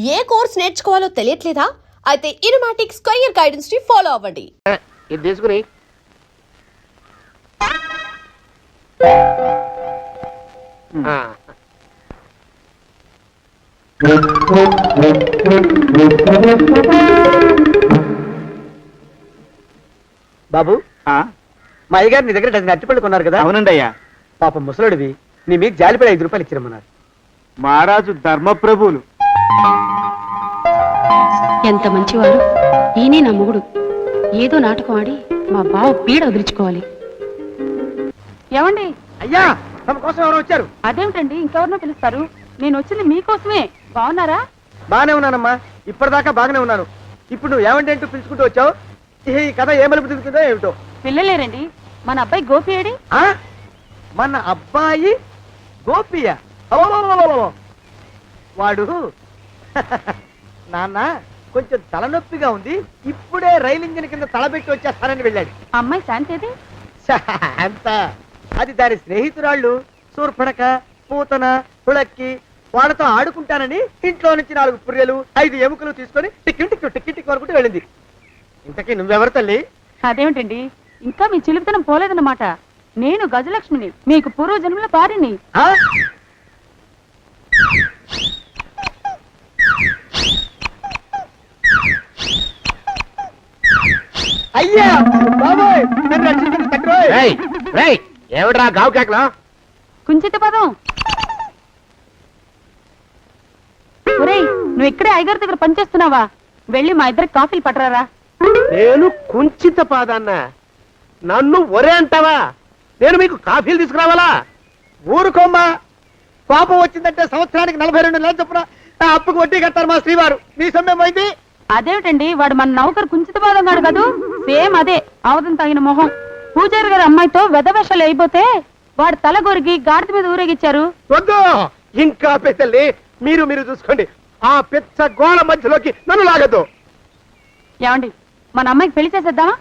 ఏ course నేర్చుకోవాలో తెలియట్లేదా? అయితే ఇనుమాటిక్స్ career guidance ని follow అవ్వండి. ఇది తీసుకుని బాబు, మా అయ్యగారు నీ దగ్గర డజన్ అరటిపళ్ళు కొన్నారు కదా? అవునండి అయ్యా. పాపం ముసలుడివి, నీ మీకు జాలిపడి 5 రూపాయలు ఇచ్చిరమ్మన్నారు. మహారాజు ధర్మప్రభువులు. ఎంత మంచివారు. ఈయనే నా మొగుడు. ఏదో నాటకం ఆడి మా బావ పీడ వదిలించుకోవాలి. ఏమండి? అయ్యా, తమ కోసం ఎవరో వచ్చారు. అదేమిటండి, ఇంకెవరినో పిలుస్తారు? నేను వచ్చింది మీకోసమే. బాగున్నారా? బాగానే ఉన్నానమ్మా, ఇప్పటిదాకా బాగానే ఉన్నాను. ఇప్పుడు నువ్వు ఏమంటే అంటూ పిలుచుకుంటూ వచ్చావు. ఈ కథ ఏ మలుపు తిరుగుతుందో ఏమిటో. పిల్లలేరండి. మన అబ్బాయి గోపి ఏడి? మన అబ్బాయి గోపియ? వాడు నాన్న కొంచెం తలనొప్పిగా ఉంది, ఇప్పుడే రైలు ఇంజిన్ కింద తలబెట్టి వచ్చేస్తానని వెళ్ళాడు. అమ్మాయి శాంతి అంత అది దాని స్నేహితురాళ్ళు సూర్పణక, పూతన, పుళక్కి వాళ్ళతో ఆడుకుంటానని ఇంట్లో నుంచి 4 పుర్రెలు 5 ఎముకలు తీసుకొని టిక్కి టిక్కి టిక్కి టిక్కి వరకుంటూ వెళ్ళింది. ఇంతకీ నువ్వెవరు తల్లి? అదేమిటండి, ఇంకా మీ చిలుపుతనం పోలేదన్నమాట. నేను గజలక్ష్మిని, మీకు పూర్వజన్మల పారిని. అయ్యా బాబోయ్, నన్ను రక్షించండి తండ్రోయ్. ఏమిట్రా గావు కేకలో? కుంచిత పదం. ఒరేయ్, నువ్వు ఇక్కడే అయ్యగారి దగ్గర పనిచేస్తున్నావా? వెళ్ళి మా ఇద్దరికి కాఫీలు పట్టరారా. నేను కుంచిత పాదాన్న, నన్ను ఒరే అంటావా? నేను మీకు కాఫీలు తీసుకురావాలా? ఊరుకోమ్మా, పాపం వచ్చిందంటే సంవత్సరానికి 42 నెలలు చొప్పున అప్పుకు వడ్డీ కట్టారు మా శ్రీవారు. నీ సొమ్మేం పోయింది? అదేమిటండి, వాడు మన నౌకరు కుంచిత పాదం గాడు కదూ. సేమ్ అదే, అవతం తగిన మొహం. పూజారి గారి అమ్మాయితో వెధవేషాలు అయిపోతే వాడు తల గొరిగి గాడిద మీద ఊరేగిచ్చారు. వద్దు, ఇంకా పెద్దల్ని మీరు చూసుకోండి. ఆ పెద్ద గోళ మధ్యలోకి నన్ను లాగద్దు. ఏమండి, మన అమ్మాయికి పెళ్లి చేసేద్దామా?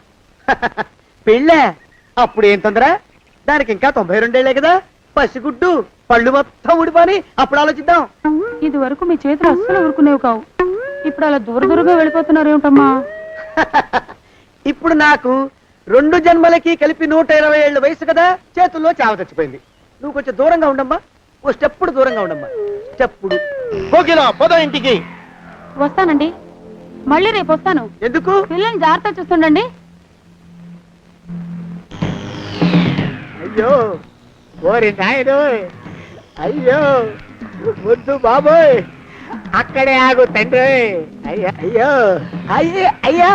పెళ్ళే? అప్పుడు ఏం తొందర? దానికి ఇంకా 92 ఏళ్లే కదా. పసిగుడ్డు పళ్ళు మొత్తం ఊడిపోని అప్పుడు ఆలోచిద్దాం. ఇది వరకు మీ చేతులు అస్సలు ఊరుకునేవి కావు. ఇప్పుడు అలా దూరదూరంగా వెళ్ళిపోతున్నారు ఏమిటమ్మా? ఇప్పుడు నాకు 2 జన్మలకి కలిపి 120 ఏళ్ళ వయసు కదా, చేతుల్లో చావ చచ్చిపోయింది. నువ్వు కొంచెం దూరంగా ఉండమ్మా, ఓ స్టెప్పుడు దూరంగా ఉండమ్మా. స్టెప్పుడు కోకిలో పోదా ఇంటికి. వస్తానండి, మళ్ళీ రేపు వస్తాను. ఎందుకు? పిల్లల్ని జాగ్రత్త చూస్తుండండి. అయ్యో ఓరి నాయుడు, అయ్యో వద్దు బాబోయ్, అక్కడే ఆగు తండ్రి. అయ్యా అయ్యో అయ్యో అయ్యా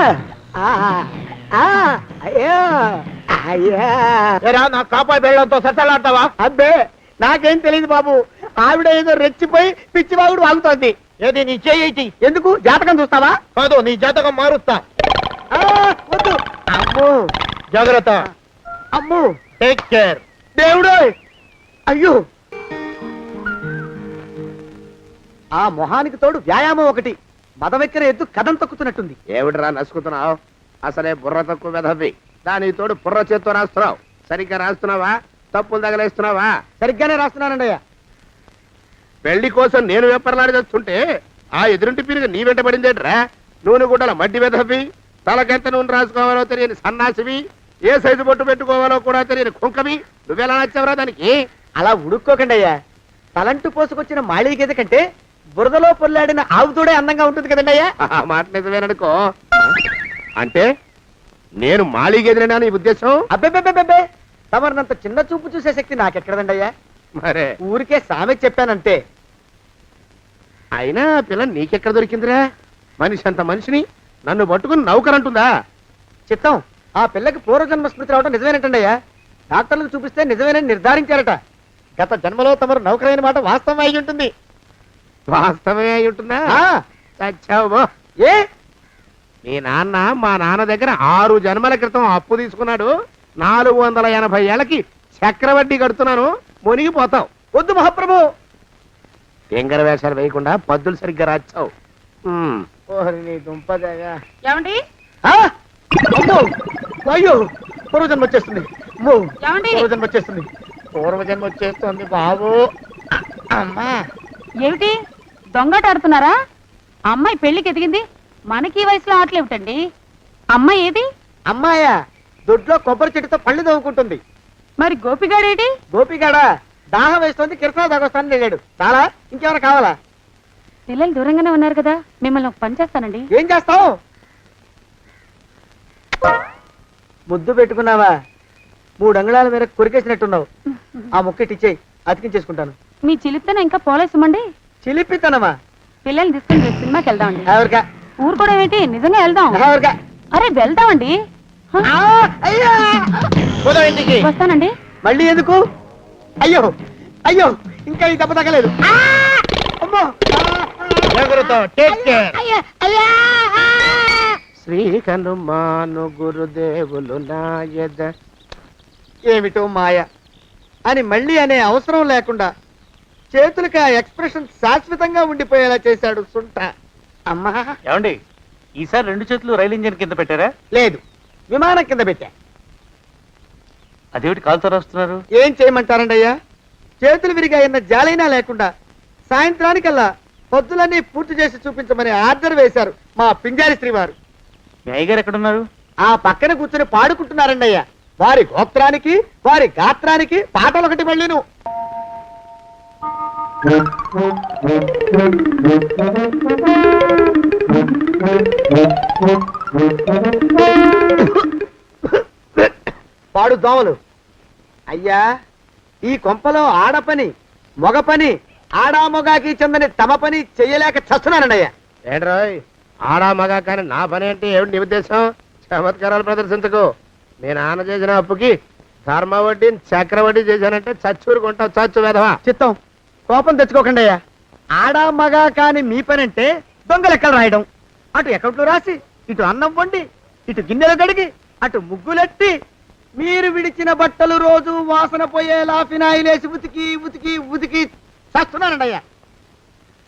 అయ్యో అయ్యా. నా కాపాయి బెళ్ళంతో సత్తలాడతావా? అబ్బే, నాకేం తెలియదు బాబు. ఆవిడ ఏదో రెచ్చిపోయి పిచ్చివాగుడు వాగుతోంది. ఏది నీ చేయి? ఎందుకు? జాతకం చూస్తావా? కాదు, నీ జాతకం మారుస్తా. వద్దు. అమ్మో, జాగ్రత్త. అమ్మో, టేక్ కేర్. దేవుడు. అయ్యో, ఆ మొహానికి తోడు వ్యాయామం ఒకటి. మదవెక్కిన ఎద్దు కథం తొక్కుతున్నట్టుంది. ఏమిటిరా నసుకుతున్నావు? అసలే బుర్ర తక్కువ వెధవి. దాని తోడు బుర్ర చేత్తో రాస్తున్నావు. సరిగ్గా రాస్తున్నావా? తప్పులు తగలేస్తున్నావా? సరిగ్గానే రాస్తున్నానండి అయ్యా. పెళ్లి కోసం నేను వెప్పర్లాడి చేస్తుంటే ఆ ఎదురింటి పిరిగి నీ వెంట పడిందేట్రా? నూనె గుడ్డల మడ్డి వెధవి, తలకెంత నూనె రాసుకోవాలో తెలియని సన్నాసివి, ఏ సైజు బొట్టు పెట్టుకోవాలో కూడా తెలియని కుంకవి. నువ్వెలా నచ్చావురా దానికి? అలా ఉడుక్కోకండి అయ్యా. తలంటు పోసుకొచ్చిన మాళీ గేదె కంటే బురదలో పొల్లాడిన ఆవు తోడే అందంగా ఉంటుంది కదండి అయ్యా. ఆ మాట నిజమేననుకో. అంటే నేను మాళీగెదిరినా నీ ఉద్దేశం? అబ్బెబ్బెబ్బెబ్బే, తమరినంత చిన్న చూపు చూసే శక్తి నాకెక్కడదండి అయ్యా. మరే ఊరికే సామె చెప్పానంటే. అయినా పిల్ల నీకెక్కడ దొరికిందిరా? మనిషి అంత మనిషిని నన్ను పట్టుకుని నౌకరంటుందా? చిత్తం, ఆ పిల్లకి పూర్వజన్మ స్మృతి రావడం నిజమేనటండి అయ్యా. డాక్టర్లకు చూపిస్తే నిజమేనని నిర్ధారించారట. గత జన్మలో తమరు నౌకరైన మాట వాస్తవం అయి ఉంటుంది. వాస్తవమే అయి ఉంటుందా? చచ్చావు. ఏ, మీ నాన్న మా నాన్న దగ్గర 6 జన్మల క్రితం అప్పు తీసుకున్నాడు. 480 ఏళ్ళకి చక్రవడ్డీ కడుతున్నాను. మునిగిపోతావు. వద్దు మహాప్రభు. ఎంగర వేషాలు వేయకుండా పద్దులు సరిగ్గా రాచావు. నీ దుంపదగా. ఏమండి? అయ్యో, పూర్వజన్మ వచ్చేస్తుంది. ఏమండి? పూర్వజన్మ వచ్చేస్తుంది. పూర్వజన్మ వచ్చేస్తుంది బాబు. అమ్మా, ఏమిటి దొంగట ఆడుతున్నారా? అమ్మాయి పెళ్లికి ఎదిగింది, మనకి ఈ వయసులో ఆటలేమిటండి? అమ్మాయి ఏది? అమ్మాయా దొడ్లో కొబ్బరి చెట్టుతో పళ్ళు తవ్వుకుంటుంది. మరి గోపిగాడేటి? గోపిగాడ దాహం వేస్తుంది, కిరసా తాగొస్తానని వెళ్ళాడు. చాలా ఇంకేమైనా కావాలా? పిల్లలు దూరంగానే ఉన్నారు కదా, మిమ్మల్ని ఒక పని చేస్తానండి. ఏం చేస్తావు? ముద్దు పెట్టుకున్నావా? 3 అంగుళాల మేర కొరికేసినట్టున్నావు. ఆ ముక్కటి ఇచ్చేయి, అతికించేసుకుంటాను. మీ చిలిపితనం ఇంకా పోలేసమండి. చిలిపితనమా? పిల్లల్ని తీసుకుని రేపు సినిమాకి వెళ్దామండి. ఎవరికా? ఊరు కూడా ఏంటి, నిజంగా వెళ్దాం. ఎవరికా? అరే వెళ్దామండి. హ, అయ్యా పోదాం ఇంటికి. వస్తానండి. మళ్ళీ ఎందుకు? అయ్యో అయ్యో, ఇంకా ఈ దెబ్బ తగ్గలేదు. అమ్మో! శ్రీ హనుమాను గురుదేవులు నాయద. ఏమిటో మాయ అని మళ్ళీ అనే అవసరం లేకుండా చేతులకి ఆ ఎక్స్ప్రెషన్ శాశ్వతంగా ఉండిపోయేలా చేశాడు సుంట. అమ్మా ఏమండి, ఈసారి 2 చేతులు రైలు ఇంజిన్ కింద పెట్టారా? లేదు, విమానం కింద పెట్టా. అదేమిటి కాలుతో రాస్తున్నారు? ఏం చేయమంటారండి అయ్యా? చేతులు విరిగాయన్న జాలైనా లేకుండా సాయంత్రానికల్లా పొద్దులన్నీ పూర్తి చేసి చూపించమని ఆర్డర్ వేశారు మా పింజారి శ్రీవారు. మీ అయ్యగారు ఎక్కడున్నారు? ఆ పక్కన కూర్చొని పాడుకుంటున్నారండి అయ్యా. వారి గోత్రానికి వారి గాత్రానికి పాటలు ఒకటి మళ్ళీను. పాడు దోమలు. అయ్యా, ఈ కొంపలో ఆడపని మొగ పని ఆడా మొగాకి చెందని తమ పని చెయ్యలేక చస్తున్నానండి అయ్యా. ఏంట్రాయ్ ఆడా మగా కానీ నా పని అంటే ఏమిటి నీ ఉద్దేశం? చమత్కారాలు ప్రదర్శించకు. మీ నాన్న చేసిన అప్పుకి ధర్మ వడ్డీ చక్ర వడ్డీ చేశానంటే చచ్చూరు కొంటావు, చచ్చు వెధవా. చిత్తం, కోపం తెచ్చుకోకండి అయ్యా. ఆడా మగా కాని మీ పని అంటే దొంగ లెక్కలు రాయడం. అటు అకౌంట్లో రాసి, ఇటు అన్నం వండి, ఇటు గిన్నెలు కడిగి, అటు ముగ్గులెట్టి, మీరు విడిచిన బట్టలు రోజు వాసన పోయేలా ఫినాయిలేసి ఉతికి ఉతికి ఉతికి చస్తున్నానండి అయ్యా.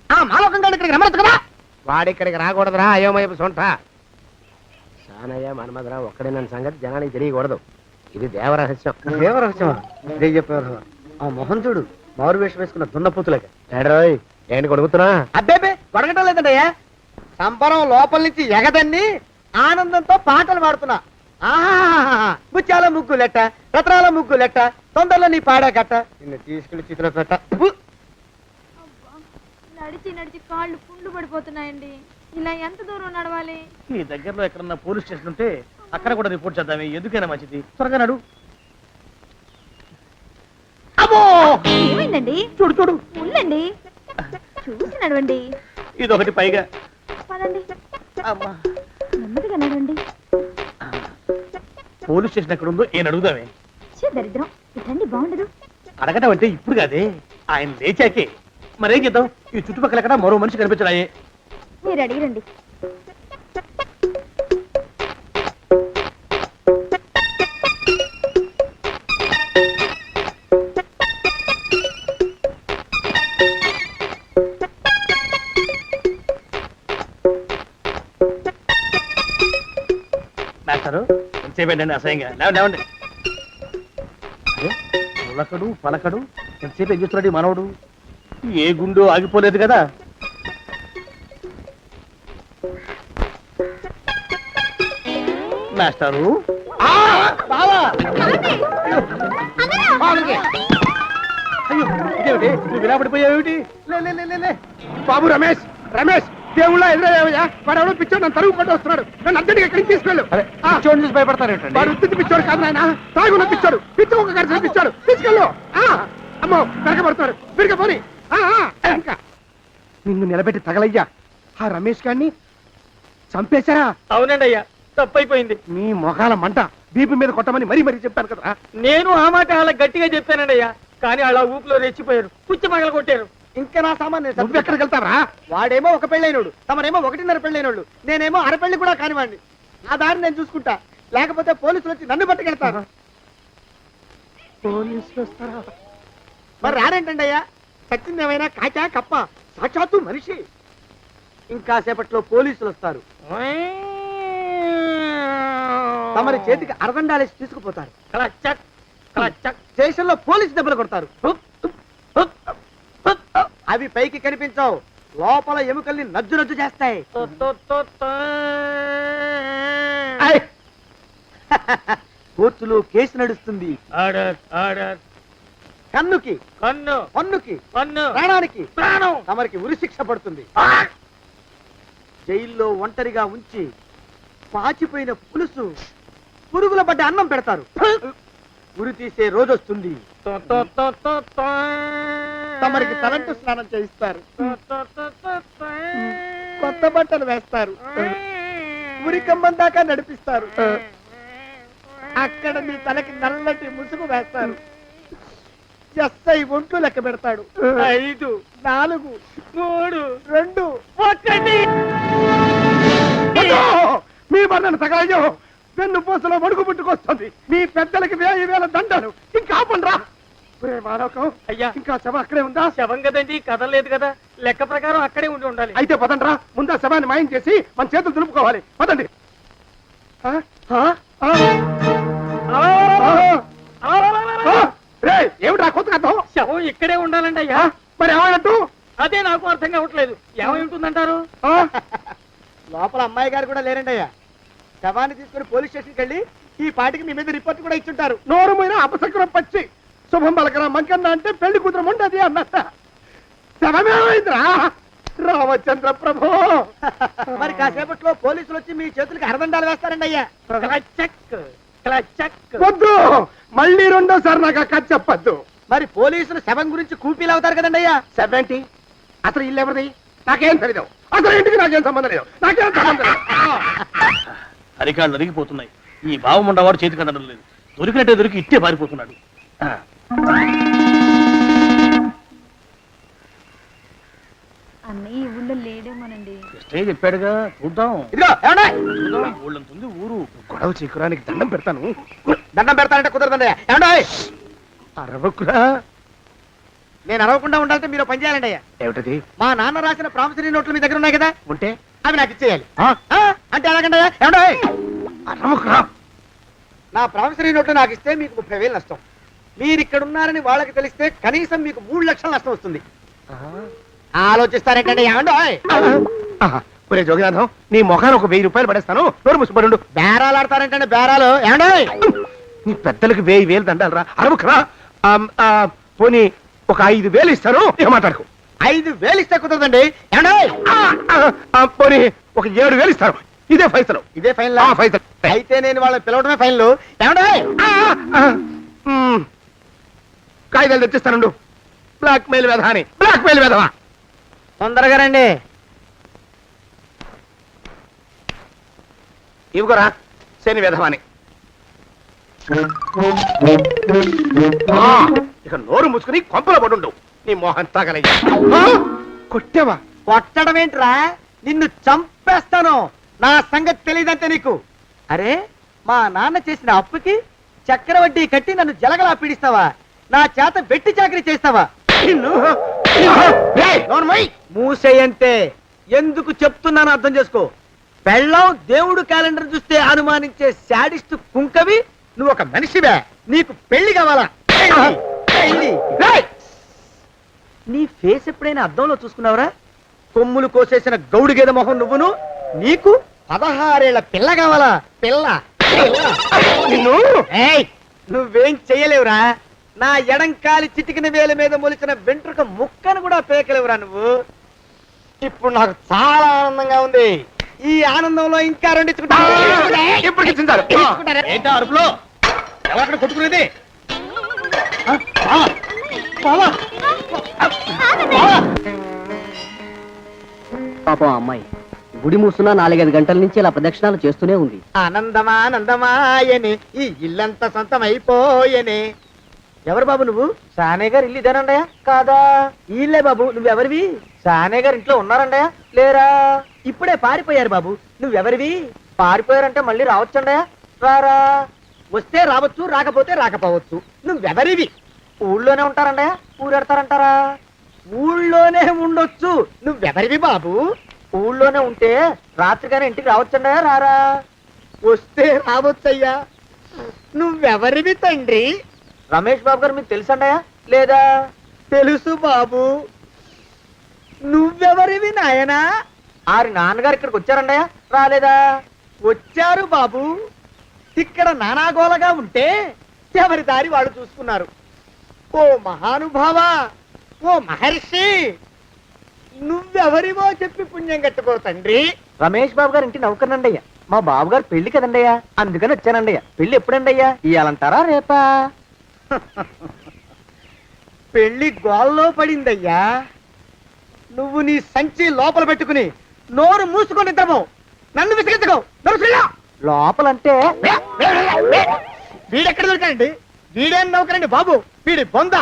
ఆ మాలోకం గారి ఇక్కడికి రమ్మచ్చు కదా. వాడిక్కడికి రాకూడదురా అయోమయపు సొంట. సానయ్య మన్మధరా ఒక్కడే నన్ను సంగతి జనానికి తెలియకూడదు. ఇది దేవరహస్యం. దేవరహస్యమా? ఆ మొహం చూడు, మారు వేషం వేసుకున్న దున్నపోతులగా. ఏడ్రోయ్ ఏంటి కొడుకుతున్నా? అబ్బేబే గొడగటం లేదండయ్యా. సంబరం లోపల నుంచి ఎగదన్ని ఆనందంతో పాటలు పాడుతున్నా. ఆహా, ముత్యాల ముగ్గులెట్ట, రత్నాల ముగ్గులెట్ట, తొందరలో నీ పాడా కట్ట, నిన్ను తీసుకెళ్లి చిత్ర పెట్ట. నడిచి నడిచి కాళ్ళు పుండ్లు పడిపోతున్నాయండి. ఇలా ఎంత దూరం నడవాలి? ఈ దగ్గరలో ఎక్కడన్నా పోలీస్ స్టేషన్ ఉంటే అక్కడ కూడా రిపోర్ట్ చేద్దామే, ఎందుకైనా మంచిది. త్వరగా నడు. అమ్మో! ఏమైందండి? చూడు చూడు. ఉండండి, చూసి నడవండి. ఇదొకటి పైగా. పదండి, అమ్మా, నెమ్మదిగా నడవండి. పోలీస్ స్టేషన్ ఎక్కడ ఉందో ఏం అడుగుదామే. ఛీ, దరిద్రం. ఇటండి, బాగుండదు. అడగటం అంటే ఇప్పుడు కాదే, ఆయన లేచాకే. మరేం చేద్దాం, ఈ చుట్టుపక్కల ఎక్కడ మరో మనిషి కనిపించడాయే. మీరు అడిగిరండి. మాస్టారు ఎంతసేపండి అసహ్యంగా? లేవండి లేవండి. అరే పులకడు పలకడు, ఎంతసేపు ఏం చేస్తున్నాడు ఈ మనవడు? ఏ గుండు ఆగిపోలేదు కదా. మాస్టారు అయ్యో, ఇదేమిటి నువ్వు ఇలా పడిపోయావేమిటి? లే లే లే, లే లే. బాబు రమేష్, రమేష్ దేవుళ్ళ ఎదురయ్యా. వాడు ఎవడో పిచ్చోడు నన్ను తరుగు కొట్టి వస్తున్నాడు. నన్ను అర్జెంట్గా ఎక్కడికి తీసుకెళ్ళు. చూడండి చూసి భయపడతారేంటండి? వాడు ఉత్తి పిచ్చోడు కాదు నాయన, తాగున్న పిచ్చోడు, పిచ్చి ఒక కలిసి పిచ్చాడు. తీసుకెళ్ళు. అమ్మో వెనకబడుతున్నాడు, విరిగపోని. ఇంకా నిన్ను నిలబెట్టి తగలయ్యా. ఆ రమేష్ గారిని చంపేశారా? అవునండి అయ్యా, తప్పైపోయింది. నీ మొఖాల మంట బీపీ మీద కొట్టమని మరీ మరీ చెప్పాను కదా. నేను ఆ మాట అలా గట్టిగా చెప్పానండి అయ్యా, కానీ అలా ఊపిలో రెచ్చిపోయారు, పుచ్చి పగల కొట్టారు. ఇంకా నా సామాన్ నువ్వు ఎక్కడికి వెళ్తావరా? వాడేమో ఒక పెళ్ళైనోడు, తమరేమో 1.5 పెళ్ళైనోళ్ళు, నేనేమో అరపెళ్ళి కూడా కానివ్వండి. నా దారి నేను చూసుకుంటా, లేకపోతే పోలీసులు వచ్చి నన్ను పట్టుకెళ్తారు. పోలీసులు వస్తారా? మరి రారేంటండి అయ్యా, సచ్చింది ఏమైనా కాచా కప్ప, సాక్షాత్తు మనిషి. ఇంకా సేపట్లో పోలీసులు వస్తారు, తమరి చేతికి అరదండాలేసి తీసుకుపోతారు. స్టేషన్ లో పోలీసు దెబ్బలు కొడతారు, అవి పైకి కనిపించవు, లోపల ఎముకల్ని నజ్జు నజ్జు చేస్తాయి. ఐ! కోర్టులో కేసు నడుస్తుంది. ఆర్డర్ ఆర్డర్ కన్నుకి కన్ను పన్నుకి పన్ను ప్రాణానికి ప్రాణం తమరికి ఉరిశిక్ష పడుతుంది. జైల్లో ఒంటరిగా ఉంచి పాచిపోయిన పులుసు పురుగుల పడ్డ అన్నం పెడతారు. ఉరి తీసే రోజు వస్తుంది. తమరికి తలంటు స్నానం చేయిస్తారు. కొత్త బట్టలు వేస్తారు. ఉరికంబం దాకా నడిపిస్తారు. అక్కడ మీ తలకి నల్లటి ముసుగు వేస్తారు. ఎస్ఐ ఒంట్లు లెక్క పెడతాడు. 5 4 3 2 1. మీ వర్ణన సగాయో వెన్ను పూసలో మడుగు పుట్టుకొస్తుంది. మీ పెద్దలకి 1000 దండలు. ఇంకా ఆపండ్రా. ఒరే మానవకం, అయ్యా. ఇంకా శవం అక్కడే ఉందా? శవం కదండి, కదలేదు కదా, లెక్క ప్రకారం అక్కడే ఉండి ఉండాలి. అయితే పదండ్రా. ముందా శవాన్ని మాయం చేసి మన చేతులు దులుపుకోవాలి. పదండి. ఆ? ఆ? ఆ? ఆ? రేయ్, ఏమిట్రా కొత్త కథ? శవం ఇక్కడే ఉండాలండి అయ్యా. మరి ఏమైనట్టు? అదే నాకు అర్థం కావట్లేదు. ఏమై ఉంటుందంటారు? ఆ? లోపల అమ్మాయి గారు కూడా లేరండి అయ్యా. శవాన్ని తీసుకుని పోలీస్ స్టేషన్కి వెళ్ళి ఈ పాటికి మీ మీద రిపోర్ట్ కూడా ఇచ్చుంటారు. నోరు మీద అపశకునం పచ్చి శుభం పలకరా మంకన్న అంటే పెళ్లి కూతురం ఉండదు అన్నట్ట. శవమేమైందిరా? రామచంద్ర ప్రభు. మరి కాసేపట్లో పోలీసులు వచ్చి మీ చేతులకి అరదండాలు వేస్తారండి అయ్యా. క్లచక్ క్లచక్. వద్దు, మళ్ళీ రెండోసారి నాకు ఆ కథ చెప్పద్దు. మరి పోలీసులు శవం గురించి కూపీలు అవుతారు కదండి అయ్యా. సెవెంటీ అసలు ఇల్లు ఎవరిది? నాకేం తెలీదు. అసలు ఇంటికి నాకేం సంబంధం లేదు. నాకేం సంబంధం లేదు. అరికాళ్ళు అరిగిపోతున్నాయి. ఈ బావముండవాడు చేతికి అందడం లేదు. దొరికినట్టే దొరికి ఇట్టే పారిపోతున్నాడు. అన్నయ్య ఈ ఊళ్ళో లేడేమోనండి. స్టేజ్ చెప్పాడుగా, చూద్దాం. ఇదిగో ఏమండి? ఊళ్ళంతుంది ఊరు. గొడవ చీకురానికి దండం పెడతాను. దండం పెడతానంటే కుదరదండి అయ్యా. ఏమండి? అరవకురా. నేను అరవకుండా ఉండాలంటే మీరు పని చేయాలండి అయ్యా. ఏమిటది? మా నాన్న రాసిన ప్రామిసరీ నోట్లు మీ దగ్గర ఉన్నాయి కదా, ఉంటే అవి నాకు ఇచ్చేయాలి. ఆ? అంటే ఎలాగండి అయ్యా? ఏమండి? అరవకురా. నా ప్రామిసరీ నోట్లు నాకు ఇస్తే మీకు 30,000 నష్టం. మీరు ఇక్కడ ఉన్నారని వాళ్ళకి తెలిస్తే కనీసం మీకు 3 లక్షల నష్టం వస్తుంది. ఆలోచిస్తారేంటండి? ఏమండి? ఒరే జోగినాథం, నీ మొఖాన్ని ఒక 1000 రూపాయలు పడేస్తాను. నోరు ముసుపడు. బేరాలు ఆడతారేంటండి? బేరాలు ఏమండి? నీ పెద్దలకు 1000 దండాలరా. అరవకురా. పోనీ ఒక 5,000 ఇస్తాను. ఏమాటాడుకో. 5,000 ఇస్తే కుదరదండి. ఏమండి? పోనీ ఒక 7,000 ఇస్తాను. ఇదే ఫైసలు. ఇదే ఫైన్ ఫైసలు. అయితే నేను వాళ్ళని పిలవడమే ఫైన్లు. ఏమండి? కాగితాలు తెచ్చిస్తానుండు. బ్లాక్ మెయిల్ వెధవాని. బ్లాక్ మెయిల్ వెధవా. తొందరగా రండి. ఇవ్వరా శని వెధవాని. ఇక నోరు మూసుకుని కొంపల పడుండు. నీ మోహన్ తాగలయ్యా. కొట్టావా? కొట్టడం ఏంట్రా? నిన్ను చంపేస్తాను. నా సంగతి తెలియదంటే నీకు. అరే, మా నాన్న చేసిన అప్పుకి చక్రవడ్డీ కట్టి నన్ను జలగలా పీడిస్తావా? నా చేత వెట్టి చాకరీ చేస్తావా? మూసేయంతే. ఎందుకు చెప్తున్నాను అర్థం చేసుకో. పెళ్ళం దేవుడు క్యాలెండర్ చూస్తే అనుమానించే శాడిస్ట్ కుంకవి నువ్వు ఒక మనిషివే. నీకు పెళ్లి కావాలా? పెళ్లి. నీ ఫేస్ ఎప్పుడైనా అద్దంలో చూసుకున్నావురా? కొమ్ములు కోసేసిన గౌడు గేదె మొహం నువ్వును. నీకు 16 ఏళ్ల పిల్ల కావాలా? పిల్ల. నిన్ను ఏయ్, నువ్వేం చెయ్యలేవురా. నా ఎడంకాలి చిటికిన వేల మీద మొలిచిన వెంట్రుక ముక్కను కూడా పేకలేవురా నువ్వు. ఇప్పుడు నాకు చాలా ఆనందంగా ఉంది. ఈ ఆనందంలో ఇంకా రెండించుకుంటా. ఎప్పటికి చింతారు. ఏంటా అరుపులో? ఎవరక్కడ కొట్టుకునేది? పాపం అమ్మాయి గుడి మూసున్న 4-5 గంటల నుంచి ఇలా ప్రదక్షిణాలు చేస్తూనే ఉంది. ఆనందమానందమాయని ఈ ఇల్లంతా సొంతం అయిపోయనే. ఎవరు బాబు నువ్వు? సానే గారు ఇల్లు ఇదేనండయా? కాదా? ఇల్లే బాబు. నువ్వెవరివి? సానే గారు ఇంట్లో ఉన్నారండయా? లేరా? ఇప్పుడే పారిపోయారు బాబు. నువ్వెవరివి? పారిపోయారంటే మళ్ళీ రావచ్చండయా? రారా. వస్తే రావచ్చు, రాకపోతే రాకపోవచ్చు. నువ్వెవరివి? ఊళ్ళోనే ఉంటారండయా? ఊరెడతారంటారా? ఊళ్ళోనే ఉండొచ్చు. నువ్వెవరివి బాబు? ఊళ్ళోనే ఉంటే రాత్రిగానే ఇంటికి రావచ్చండయా? రారా. వస్తే రావచ్చయ్యా. నువ్వెవరివి తండ్రి? రమేష్ బాబు గారు మీకు తెలుసండయా? లేదా? తెలుసు బాబు. నువ్వెవరివి నాయనా? ఆరి నాన్నగారు ఇక్కడికి వచ్చారండయ్యా? రాలేదా? వచ్చారు బాబు. ఇక్కడ నానాగోలగా ఉంటే ఎవరి దారి వాళ్ళు చూసుకున్నారు. ఓ మహానుభావ, ఓ మహర్షి, నువ్వెవరివో చెప్పి పుణ్యం కట్టుకో తండ్రి. రమేష్ బాబు గారు ఇంటి నౌకర్నండయ్యా. మా బాబు గారు పెళ్లి కదండయ్యా, అందుకని వచ్చానండయ్యా. పెళ్లి ఎప్పుడండయ్యా? ఇయ్యాలంటారా రేపా? పెళ్లి గోల్లో పడిందయ్యా. నువ్వు నీ సంచి లోపల పెట్టుకుని నోరు మూసుకొని నిద్రపో. నన్ను విసిగించుకో. లోపలంటే వీడెక్కడ దొరికాడండి? వీడేం నౌకరండి బాబు, వీడి బొంద.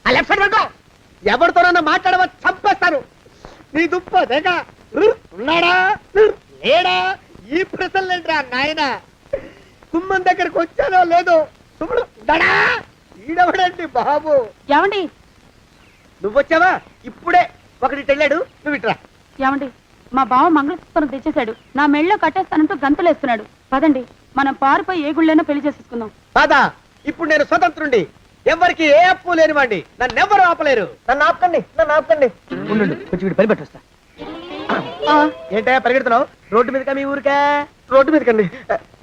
ఆ లెఫ్ట్ సైడ్ పడుకో. ఎవరితోనన్నా మాట్లాడవా చంపేస్తాను. నీ దుప్ప దేక ఉన్నాడా లేడా? ఈ ప్రశ్నలేంట్రా నాయన. కుమ్మం దగ్గరకు వచ్చానో లేదో తుమ్ముడు దడా. ఈడవడండి బాబు. ఏమండి నువ్వొచ్చావా? ఇప్పుడే ఒకటి వెళ్ళాడు, నువ్వు ఇట్రా. ఏమండి, మా బావ మంగళసూత్రం తెచ్చేశాడు. నా మెళ్ళో కట్టేస్తానంటూ గంతులేస్తున్నాడు. పదండి, మనం పారిపోయి ఏ గుళ్ళైనా పెళ్లి చేసేసుకుందాం. బాదా, ఇప్పుడు నేను స్వతంత్రుండి, ఎవరికి ఏ అప్పు లేనివాడి. నన్ను ఎవరు ఆపలేరు. నన్ను ఆపకండి, నన్ను ఆపకండి. ఉండు, కొంచెం వీడు పని పెట్టొస్తా. ఏంటయ్యా పరిగెడుతున్నావు? రోడ్డు మీదకా మీ ఊరికా? రోడ్డు మీదకండి.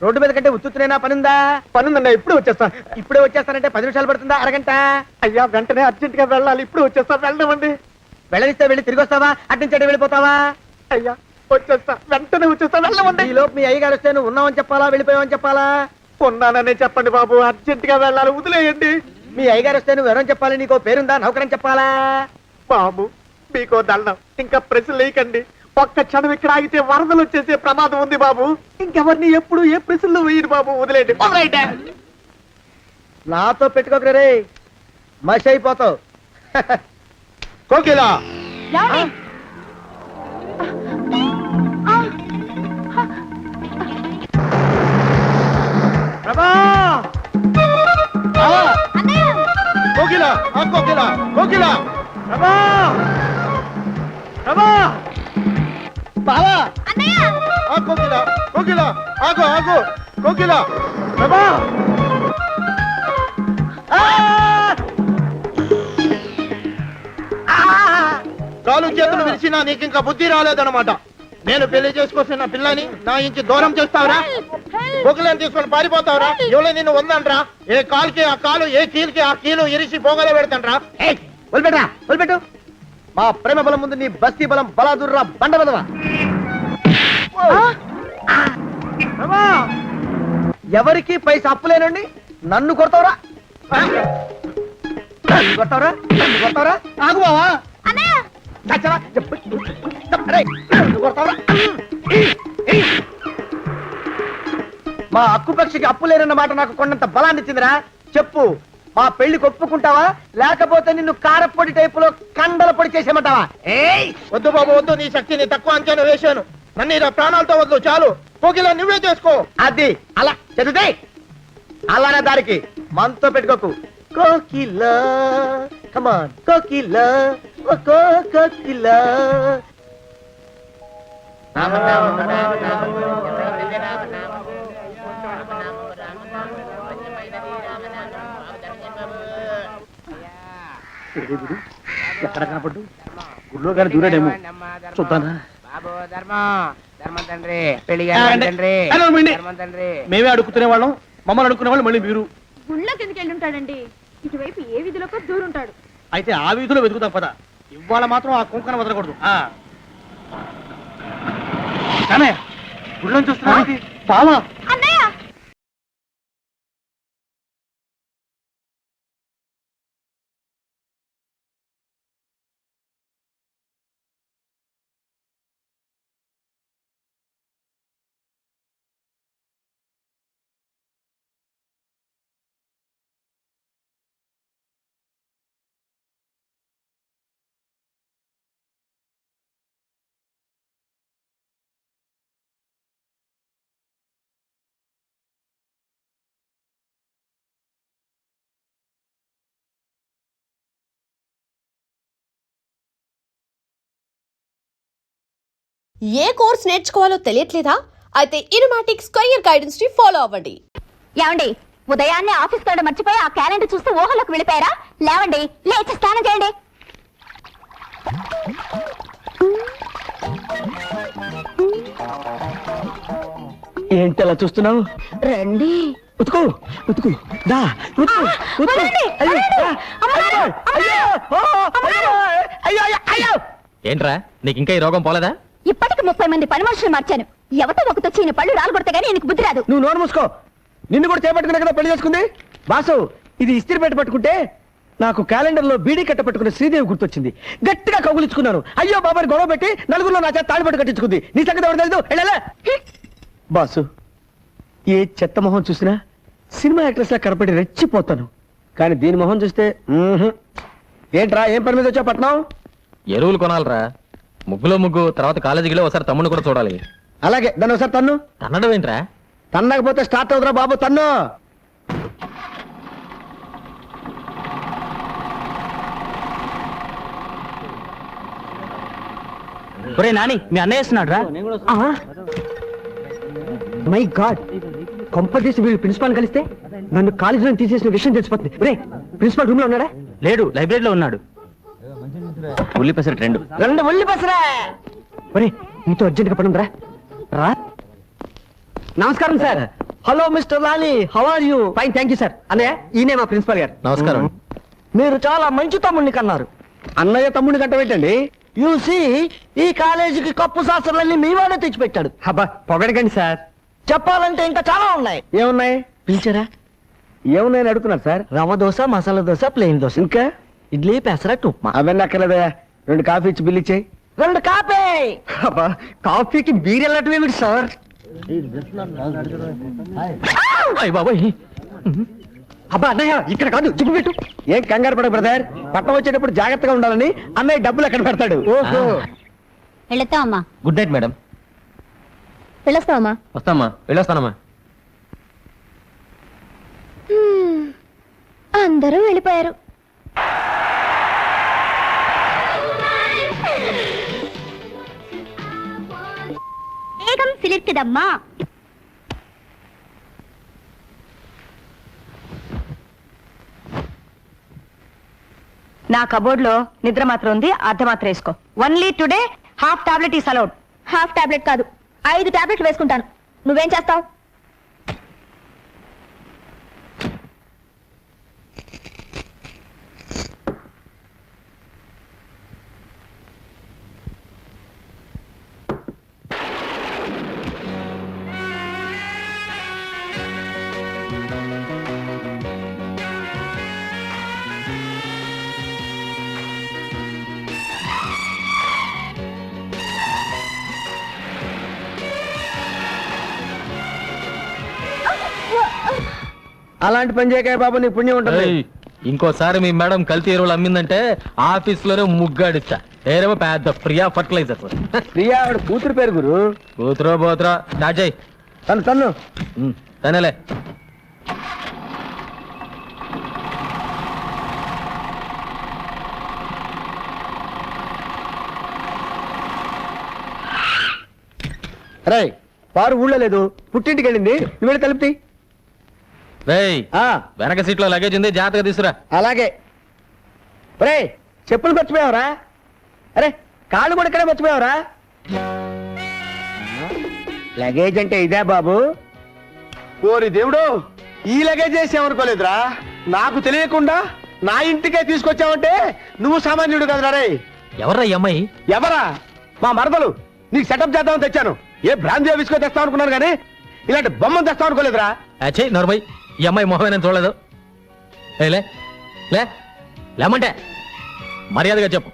రోడ్డు మీద కంటే ఉత్తునేనా? పనుందా? పనుందన్నా. ఇప్పుడే వచ్చేస్తా. ఇప్పుడే వచ్చేస్తానంటే 10 నిమిషాలు పడుతుందా? అరగంట? అయ్యా వెంటనే అర్జెంట్ గా వెళ్ళాలి. ఇప్పుడు వచ్చేస్తా. వెళ్ళమండి. వెళ్ళనిస్తే వెళ్ళి తిరిగి వస్తావా? అడ్డించండి వెళ్ళిపోతావా? అయ్యా వచ్చేస్తా, వెంటనే వచ్చేస్తా. వెళ్ళమండి. ఈ లోపు మీ అయ్యగారు వస్తే నువ్వు ఉన్నావని చెప్పాలా, వెళ్ళిపోయావని చెప్పాలా? ఉన్నాననే చెప్పండి బాబు, అర్జెంట్ గా వెళ్ళాలి, వదిలేయండి. మీ అయ్యగారు వస్తే నువ్వు ఎవరని చెప్పాలి? నీకో పేరుందా? నౌకరని చెప్పాలా? బాబు మీకో దండం, ఇంకా ప్రశ్నలు వేయకండి. ఒక్క క్షణం ఇక్కడ ఆగితే వరదలు వచ్చేసే ప్రమాదం ఉంది బాబు. ఇంకెవరిని ఎప్పుడు ఏ ప్రశ్నలు వేయరు బాబు, వదిలేయండి. నాతో పెట్టుకోకరే రే, మషి అయిపోతావు. కోకిలా ఏమండి? ప్రభా! కోకిలా కోకిలా కోకిలా ప్రభా! ప్రభా! బావా! కోకిలా కోకిలా ఆగు ఆగు కోకిలా. ప్రభా! కాలు చేతులు విరిచినా నీకు ఇంకా బుద్ధి రాలేదన్నమాట. నేను పెళ్లి చేసుకొస్తున్న పిల్లని నా ఇంటి దూరం చేస్తావురా? బొగ్గులను తీసుకొని పారిపోతావురా? ఎవరో నిన్ను ఉందంట్రా? ఏ కాలుకి ఆ కాలు, ఏ కీలుకి ఆ కీలు ఇరిచి బొగలో పెడతాంట్రా? వదిలిపెట్టరా, వదిలిపెట్టు. మా ప్రేమ బలం ముందు నీ బస్తీ బలం బలాదుర్రా బండ బలవా. ఎవరికి పైసా అప్పులేనండి నన్ను కొడతావురా? కొడతావురా? కొడతావురా? ఆగు బావా. మా అక్కుపక్షికి అప్పు లేనన్న మాట నాకు కొండంత బలాన్ని ఇచ్చిందిరా. చెప్పు, మా పెళ్లికి ఒప్పుకుంటావా, లేకపోతే నిన్ను కారపొడి టైపులో కండల పొడి చేసేమంటావా? వద్దు బాబు వద్దు, నీ శక్తిని తక్కువ అంచనా వేశాను. నన్ను ఇలా ప్రాణాలతో వద్దు, చాలు. కోకిలా నువ్వే చేసుకో. అది అలా చదివితే అలానే దారికి మనతో పెట్టుకోకు. కోకిలా కమాన్ కోకిలా కోకిలా. ఎక్కడ కనపడ్డు? గుళ్ళో కానీ దూరాడేమో, చూద్దానా? మేమే అడుగుతునే వాళ్ళం, మమ్మల్ని అడుక్కునే వాళ్ళు మళ్ళీ మీరు. గుళ్ళకి ఎందుకు వెళ్ళి ఉంటాడండి? ఇటువైపు ఏ వీధిలోకి దూరుంటాడు. అయితే ఆ వీధిలో వెతుకుతాం పద. ఇవాళ మాత్రం ఆ కుంకన వదలకూడదు. గుళ్ళని చూస్తున్నా బావా. అన్నయ్య ఏ కోర్స్ నేర్చుకోవాలో తెలియట్లేదా? అయితే ఇనుమాటిక్ స్క్వేర్ గైడెన్స్ ని ఫాలో అవ్వండి. ఏమండి, ఉదయాన్నే ఆఫీస్ కాడ మర్చిపోయి ఆ క్యాలెండర్ చూస్తూ ఊహలోకి వెళ్ళిపోయారా? లేవండి, లేచి స్నానం చేయండి. ఏంటి అలా చూస్తున్నావు? రండి. ఉతుకు ఉతుకు దా ఉతుకు ఉతుకు. అయ్యో, దా. అయ్యో, అయ్యో, ఓ, అయ్యో, అయ్యో, అయ్యో, అయ్యో. ఏంట్రా నీకు ఇంకా ఈ రోగం పోలేదా? ఇప్పటికి 30 మంది పని మనుషులు మార్చాను. ఎవతో ఒకతో చీని పళ్ళు రాలగొడితే గానీ నీకు బుద్ధి రాదు. నువ్వు నోరు మూసుకో. నిన్ను కూడా చేపట్టుకున్నా కదా పెళ్లి చేసుకుంది. బాసు, ఇది ఇస్త్రీ పెట్టి పట్టుకుంటే నాకు క్యాలెండర్ లో బీడీ కట్ట పట్టుకున్న శ్రీదేవి గుర్తొచ్చింది. గట్టిగా కౌగులించుకున్నాను. అయ్యో బాబాని గొడవ పెట్టి నలుగురిలో నా చేత తాడిపట్టు కట్టించుకుంది. నీ సంగతి ఎవరు తెలుసు? వెళ్ళలే. బాసు, ఏ చెత్త మొహం చూసినా సినిమా యాక్ట్రెస్ లా కనపడి రెచ్చిపోతాను. కానీ దీని మొహం చూస్తే ఏంట్రా, ఏం పని మీద వచ్చా పట్నం? ఎరువులు కొనాలరా. ముగ్గులో ముగ్గు, తర్వాత కాలేజీలో ఒకసారి తమ్ముడు కూడా చూడాలి. అలాగే, దాన్ని ఒకసారి తన్ను. తన్నడం ఏంట్రా? తన్నకపోతే స్టార్ట్ అవుతురా బాబు, తన్ను. ఒరే నాని, మీ అన్నయ్య వేస్తున్నాడు రా. మై గాడ్, కొంపదీసి వీళ్ళు ప్రిన్సిపాల్ కలిస్తే నన్ను కాలేజీలో తీసేసిన విషయం తెలిసిపోతుంది. రే, ప్రిన్సిపాల్ రూమ్ లో ఉన్నాడా? లేడు, లైబ్రరీలో ఉన్నాడు. ఉల్లి పెసరట్ 2. 2 ఉల్లి పసరా. ఒరే, నీతో అర్జెంట్ గా పనుందిరా. రా. నమస్కారం sir. Hello mister Lali, how are you? Fine, thank you sir. అన్నయ్య, ఈయనే మా ప్రిన్సిపాల్ గారు. నమస్కారం. మీరు చాలా మంచి తమ్ముడిని కన్నారు. అన్నయ్య తమ్ముడిని కంట పెట్టండి. యూసి, ఈ కాలేజీకి కప్పు శాస్త్రాలన్నీ మీ వాడే తెచ్చిపెట్టాడు. అబ్బా, పొగడకండి సార్. చెప్పాలంటే ఇంకా చాలా ఉన్నాయి. ఏమున్నాయి? పిలిచారా? ఏమున్నాయని అడుగుతున్నారు సార్. రవ్వ దోశ, మసాలా దోశ, ప్లెయిన్ దోశ, ఇంకా ఇడ్లీ, పెసరట్టు, ఉప్మా. అవన్నీ అక్కర్లేదయా. 2 కాఫీ ఇచ్చి బిల్ ఇచ్చేయి. 2 కాఫీ. అబ్బా, కాఫీకి బీర్ వెళ్ళటమేమిటి సార్? బాబాయ్, అబ్బా అన్నయ్య, ఇక్కడ కాదు, జిప్పు పెట్టు. ఏం కంగారు పడ బ్రదర్, పట్టణం వచ్చేటప్పుడు జాగ్రత్తగా ఉండాలని అన్నయ్య డబ్బులు ఎక్కడ పెడతాడు. ఓహో. వెళతామా? Good night madam. వెళ్ళొస్తామా? వస్తామ్మా, వెళ్ళొస్తానమ్మా. అందరూ వెళ్ళిపోయారు. వేగం సిలిర్కిదమ్మా. నా కబోర్డ్ లో నిద్ర మాత్రం ఉంది, అర్ధ మాత్రం వేసుకో. Only today half tablet is allowed. Half tablet కాదు, 5 టాబ్లెట్లు వేసుకుంటాను. నువ్వేం చేస్తావు? అలాంటి పని చేయకాయ బాబు, నీకు పుణ్యం ఉంటుంది. ఏయ్, ఇంకోసారి మీ మేడం కల్తీ ఎరువులు అమ్మిందంటే ఆఫీస్ లోనే ముగ్గాడిచ్చా. ఏరేమో పెద్ద ప్రియా ఫర్టిలైజర్. ప్రియా ఆవిడ కూతురు పేరు గురు. కూతురో పోతురో స్టార్ట్ చేయి. తన్ను. తనేలే. రే, పారు ఊళ్ళో లేదు, పుట్టింటికి వెళ్ళింది. నువ్వు వెళ్ళి తలుపుతి. రేయ్, వెనక సీట్ లో లగేజ్ ఉంది, జాగ్రత్తగా తీసురా. అలాగే. రే, చెప్పులు మర్చిపోయావరా? అరే, కాళ్ళు కూడా ఇక్కడే మర్చిపోయావరా? లగేజ్ అంటే ఇదే బాబు. ఓరి దేవుడు, ఈ లగేజ్ చేసామనుకోలేదురా. నాకు తెలియకుండా నా ఇంటికే తీసుకొచ్చావంటే నువ్వు సామాన్యుడు కదరా. రే, ఎవర్రా ఈ అమ్మాయి? ఎవరా? మా మరదలు. నీకు సెటప్ చేద్దామని తెచ్చాను. ఏ బ్రాంతి ఆఫీస్కో తెస్తావు అనుకున్నాను కానీ ఇలాంటి బొమ్మను తెస్తావు అనుకోలేదురా. చెయ్యి నోర్మై, ఈ అమ్మాయి మొహమే నేను చూడలేదు. లే లే లేమంటే మర్యాదగా చెప్పు,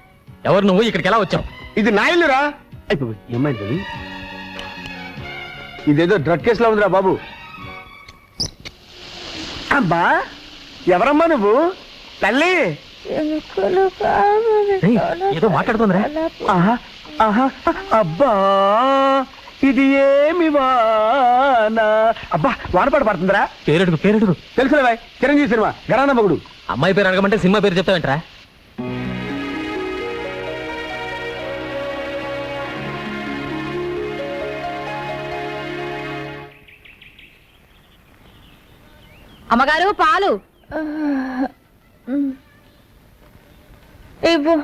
ఎవరు నువ్వు, ఇక్కడికి ఎలా వచ్చావు? ఇది నా ఇల్లురా. ఏమైంది? ఇదేదో డ్రగ్ కేసులో ఉందిరా బాబు. అబ్బా, ఎవరమ్మా నువ్వు? తల్లి. ఏదో మాట్లాడుతుందిరా. ఆహా, ఆహా, అబ్బా, ఇది ఏమి వానా? అబ్బా, వానపాటు పడుతుందిరా. పేరెడుగు పేరెడుగు. తెలుసులే బాయ్, చిరంజీవి సినిమా గరానా మగుడు. అమ్మాయి పేరు అడగమంటే సినిమా పేరు చెప్తావేంట్రా? అమ్మగారు, పాలు. ఇవ్వు.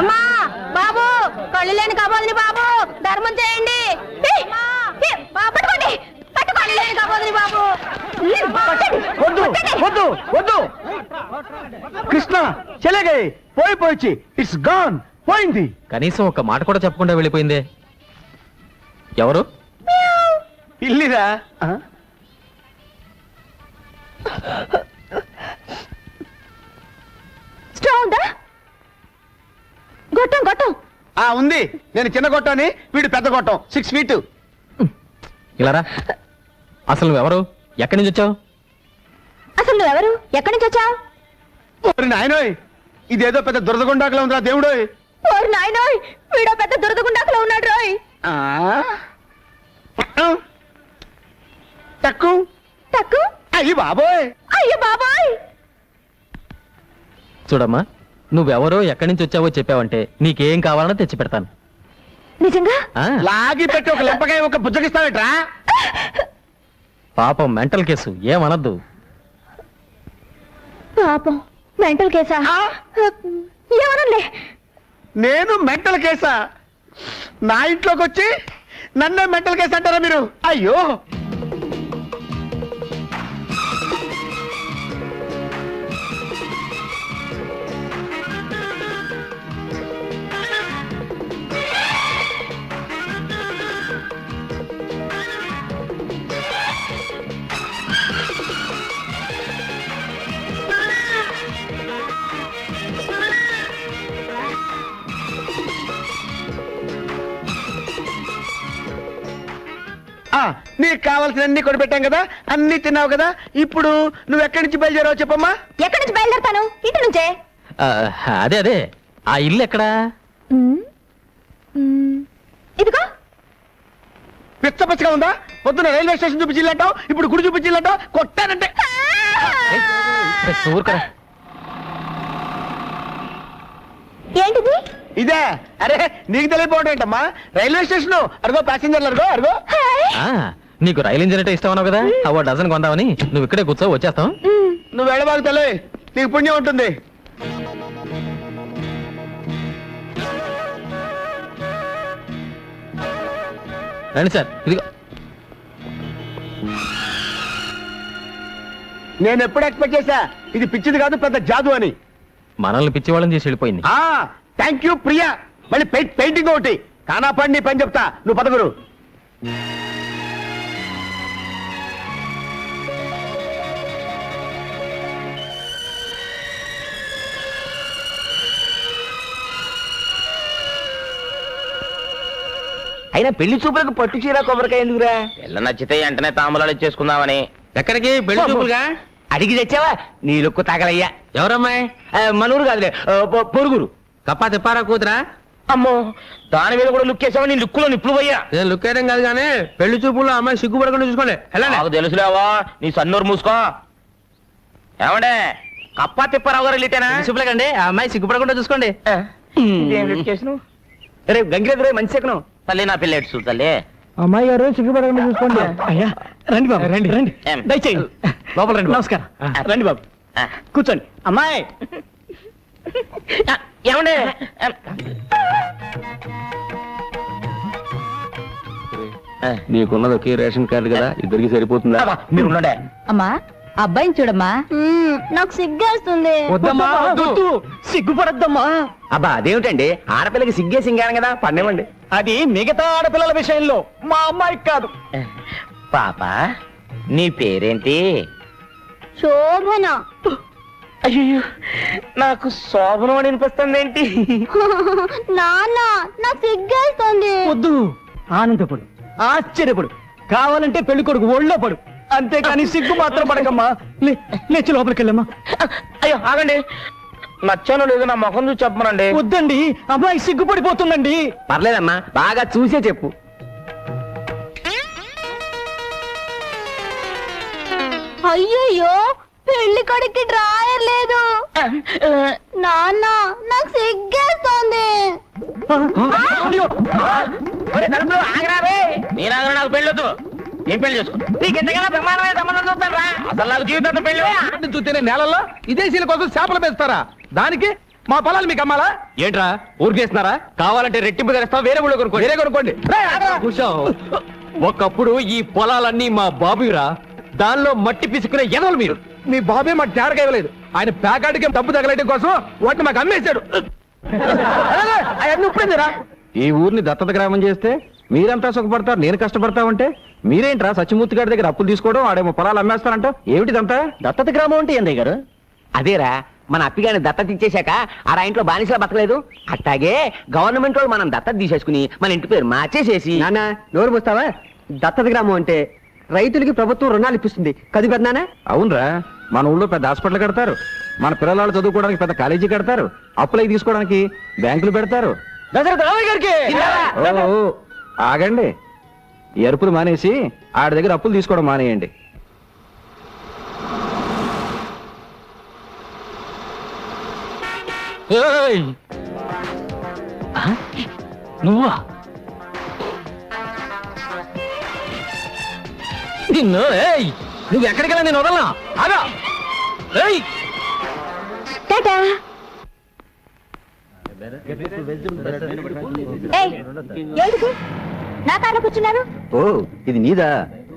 అమ్మా బాబు కళ్ళు లేని కాబోదని బాబు ధర్మం చేయండి పట్టుకోండి పట్టుకోండి లేని కాబోదని బాబు వద్దు వద్దు వద్దు కృష్ణ చెలగే పోయి ఇట్స్ గాన్ పోయింది. కనీసం ఒక మాట కూడా చెప్పకుండా వెళ్ళిపోయిందే. ఎవరు? ఇల్లిరా స్టవ్ ఉందా? గొట్టం గొట్టం ఉంది. నేను చిన్న గొట్టని, వీడు పెద్ద గొట్టం 6 feet. ఇలా రా. అసలు నువ్వెవరు? ఎక్కడి నుంచి వచ్చావు? అసలు నువ్వెవరు? ఎక్కడి నుంచి వచ్చావు? ఓరి నాయనోయ్, ఇదేదో పెద్ద దురదగుండాకలా ఉందిరా దేవుడోయ్. ఓరి నాయనోయ్, వీడో పెద్ద దురదగుండాకలో ఉన్నాడు రోయ్. తక్కు తక్కు అయ్యి బాబోయ్. అయ్యో బాబాయ్. చూడమ్మా, నువ్వెవరో ఎక్కడి నుంచి వచ్చావో చెప్పావంటే నీకేం కావాలన్నా తెచ్చి పెడతాను. నిజంగా? ఆ, లాగి పెట్టి ఒక లెంపకాయ ఒక బుజ్జగిస్తావేట్రా? పాపం మెంటల్ కేసు, ఏమనద్దు. పాపం మెంటల్ కేసా? ఏమనలే. నేను మెంటల్ కేసా? నా ఇంట్లోకి వచ్చి నన్నే మెంటల్ కేసు అంటారా మీరు? అయ్యో నీకు కావాల్సినన్ని కొనిపెట్టాం కదా, అన్ని తిన్నావు కదా. ఇప్పుడు నువ్వు ఎక్కడి నుంచి బయలుదేరావు చెప్పమ్మా. ఎక్కడి నుంచి బయలుదేరతాను? ఇంటి నుంచే. ఆ, అదే అదే, ఆ ఇల్లు ఎక్కడా? ఇదిగో. పిచ్చ పిచ్చగా ఉందా? పొద్దున రైల్వే స్టేషన్ చూపించిల్లంటావు, ఇప్పుడు గుడి చూపించిల్లంటావు. కొట్టానంటే ఊరుకరా. ఏంటిది? ఇదే. అరే నీకు తెలియపోవడం ఏంటమ్మా? రైల్వే స్టేషన్ అరుగో, ప్యాసింజర్లు అరుగో అరుగో. ఆ, నీకు రైలు ఇంజన్ అంటే ఇష్టం అన్నావు కదా, అవో డజన్ కొందామని. నువ్వు ఇక్కడే కూర్చో, వచ్చేస్తాం. నువ్వు వెళ్ళబాకు తల్లి, నీకు పుణ్యం ఉంటుంది. రండి సార్, ఇదిగో. నేను ఎప్పుడు ఎక్స్పెక్ట్ చేశా ఇది పిచ్చిది కాదు, పెద్ద జాదు అని. మనల్ని పిచ్చివాళ్ళని చేసి వెళ్ళిపోయింది. Thank you Priya. మళ్ళీ పెయింటింగ్ ఒకటి కానా పడి పని చెప్తా. నువ్వు పదగురు. అయినా పెళ్లి చూపులకు పట్టు చీర కొబ్బరికాయ ఎందుకురా? పిల్ల నచ్చితే వెంటనే తాంబూలాలు ఇచ్చేసుకుందామని. ఎక్కడికి పెళ్లి చూపులుగా? అడిగి తెచ్చావా? నీ లుక్కు తగలయ్యా. ఎవరమ్మాయి? మనూరు కాదులే, పొరుగురు. కప్పా తిప్పారా కూతురా? అమ్మో, దాని మీద కూడా లుక్ వేసావా? నీ లుక్కులో నిప్పుడు పోయా. లుక్ వేయడం కాదు కానీ పెళ్లి చూపుల్లో అమ్మాయి సిగ్గుపడకుండా చూసుకోండి. నాకు తెలుసులేవా, నీ సన్నూరు మూసుకో. ఏమండే, కప్పా తిప్పారావు గారు వెళ్ళితేనా చూపులేకండి, ఆ అమ్మాయి సిగ్గుపడకుండా చూసుకోండి. రేపు గంగిరెద్దు రే మంచి సెకను తల్లి, నా పిల్ల ఎట్సు తల్లి. అమ్మాయి గారు సిగ్గుపడకుండా చూసుకోండి. అయ్యా రండి బాబు, రండి రండి, దయచేయండి. లోపల రండి. నమస్కారం. రండి బాబు, కూర్చోండి. అమ్మాయి ఏమండే, నీకున్నది ఒకే రేషన్ కార్డు కదా, ఇద్దరికి సరిపోతుందా? మీరు ఉండండి. అమ్మా, అబ్బాయిని చూడమ్మా. నాకు సిగ్గేస్తుంది. వద్దమ్మా, వద్దు, సిగ్గుపడద్దమ్మా. అబ్బా అదేమిటండి, ఆడపిల్లకి సిగ్గే సింగాను కదా, పన్నేమండి. అది మిగతా ఆడపిల్లల విషయంలో, మా అమ్మాయికి కాదు. పాప, నీ పేరేంటి? శోభన. అయ్యో, నాకు శోభనం అని అనిపిస్తుంది ఏంటి? నాన్న, నాకు సిగ్గేస్తుంది. వద్దు, ఆనందపడు, ఆశ్చర్యపడు, కావాలంటే పెళ్లి కొడుకు ఒళ్ళో పడు, అంతేకాని సిగ్గు మాత్రం పడకమ్మా. లేచి లోపలికి వెళ్ళమ్మా. అయ్యో ఆగండి, నచ్చానో లేదో నా ముఖం చూసి చెప్పమనండి. వద్దండి, అమ్మాయి సిగ్గుపడిపోతుందండి. పర్లేదమ్మా, బాగా చూసే చెప్పు. అయ్యయ్యో, పెళ్లి కొడుక్కి డ్రాయర్ లేదు. నాన్న, నాకు సిగ్గేస్తుంది. నేను ఆగరా, నాకు పెళ్ళొద్దు. ఏం పెళ్లి చేసుకో నీకు ఎంతకన్నా బ్రహ్మాండమైన సంబంధం చూస్తాను రా అసలు నాకు జీవితంతో పెళ్లి చూస్తేనే నేలల్లో విదేశీయుల కోసం చేపలు పెంచుతారా? దానికి మా పొలాలు మీకు అమ్మాలా? ఏంట్రా ఊరికేస్తున్నారా? కావాలంటే రెట్టింపు ధరిస్తాం, వేరే ఊళ్ళో కొనుక్కోండి. వేరే కొనుక్కోండి. కూర్చోం. ఒకప్పుడు ఈ పొలాలన్నీ మా బాబురా, దానిలో మట్టి పిసుకునే ఎదవలు మీరు. మీ బాబే మాకు తేరగా ఇవ్వలేదు. ఆయన ప్యాకాటికి డబ్బు తగలటం కోసం వాటిని మాకు అమ్మేశాడు. అవన్నీ ఉప్పుడేందిరా? ఈ ఊరిని దత్తత గ్రామం చేస్తే మీరంతా సుఖపడతారు, నేను కష్టపడతామంటే మీరేంట్రా సత్యమూర్తి గారి దగ్గర అప్పులు తీసుకోవడం, ఆడేమో పొలాలు అమ్మేస్తారంట. ఏమిటిదంతా? దత్తత గ్రామం అంటే ఏందయ్య గారు? అదేరా మన అప్పిగాని దత్తత ఇచ్చేశాక ఆ ఇంట్లో బానిసలా బతకలేదు, అట్టాగే గవర్నమెంట్ వాళ్ళు మనం దత్తత తీసేసుకుని మన ఇంటి పేరు మార్చేసేసి. నాన్న నోరు మూస్తావా? దత్తత గ్రామం అంటే రైతులకి ప్రభుత్వం రుణాలు ఇప్పిస్తుంది కది పెద్దనా? అవునరా, మన ఊళ్ళో పెద్ద హాస్పిటల్ కడతారు, మన పిల్లలు చదువుకోవడానికి పెద్ద కాలేజీ కడతారు, అప్పులై తీసుకోవడానికి బ్యాంకులు పెడతారు. ఓ, ఆగండి. ఈ అరుపులు మానేసి ఆడి దగ్గర అప్పులు తీసుకోవడం మానేయండి. నువ్వా? నిన్ను నువ్వు ఎక్కడికెళ్ళా? నేను వదలనా? ఆగా. టాటా. ఏంటిది నా కారు కూర్చున్నారు? ఓ, ఇది నీదా?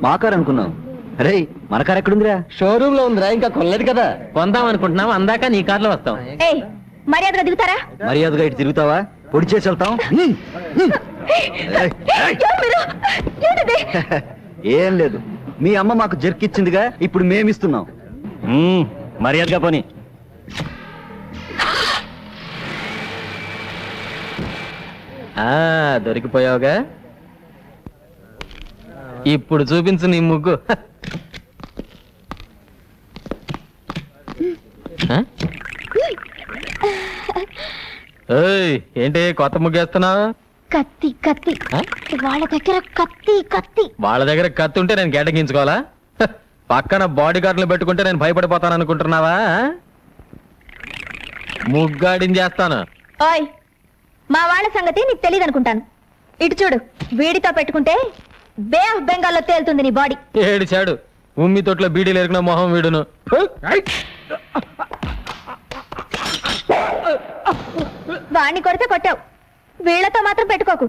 మా కారు అనుకున్నాం. అరే, మన కారు ఎక్కడుందిరా? షోరూమ్ లో ఉందిరా, ఇంకా కొనలేదు కదా. కొందాం అనుకుంటున్నాం, అందాక నీ కార్లో వస్తాం. ఏయ్, మర్యాదగా దిగుతారా? మర్యాదగా ఇటు తిరుగుతావా? పొడి చేసి వెళ్తాం. ఎవరు మీరు? ఏంటిది? ఏం లేదు, మీ అమ్మ మాకు జర్కిచ్చిందిగా, ఇప్పుడు మేమిస్తున్నాం. మర్యాదగా పోనీ. దొరికిపోయావుగా, ఇప్పుడు చూపించు నీ ముగ్గు. ఏంటి కొత్త ముగ్గేస్తున్నావు? కత్తి కత్తి, వాళ్ళ దగ్గర కత్తి కత్తి. వాళ్ళ దగ్గర కత్తి ఉంటే నేను కేటగించుకోవాలా? పక్కన బాడీ గార్డులు పెట్టుకుంటే నేను భయపడిపోతాను అనుకుంటున్నావా? ముగ్గాడిని చేస్తాను. ఓయ్, మా వాళ్ళ సంగతి నీకు తెలియదు అనుకుంటాను. ఇటు చూడు, వీడితో పెట్టుకుంటే బే ఆఫ్ బెంగాల్లో తేలుతుంది నీ బాడీ. ఏడిచాడు, ఉమ్మి తొట్లో బీడీలు ఎరిగిన మొహం వీడును. వాణ్ణి కొడితే కొట్టావు, వీళ్లతో మాత్రం పెట్టుకోకు.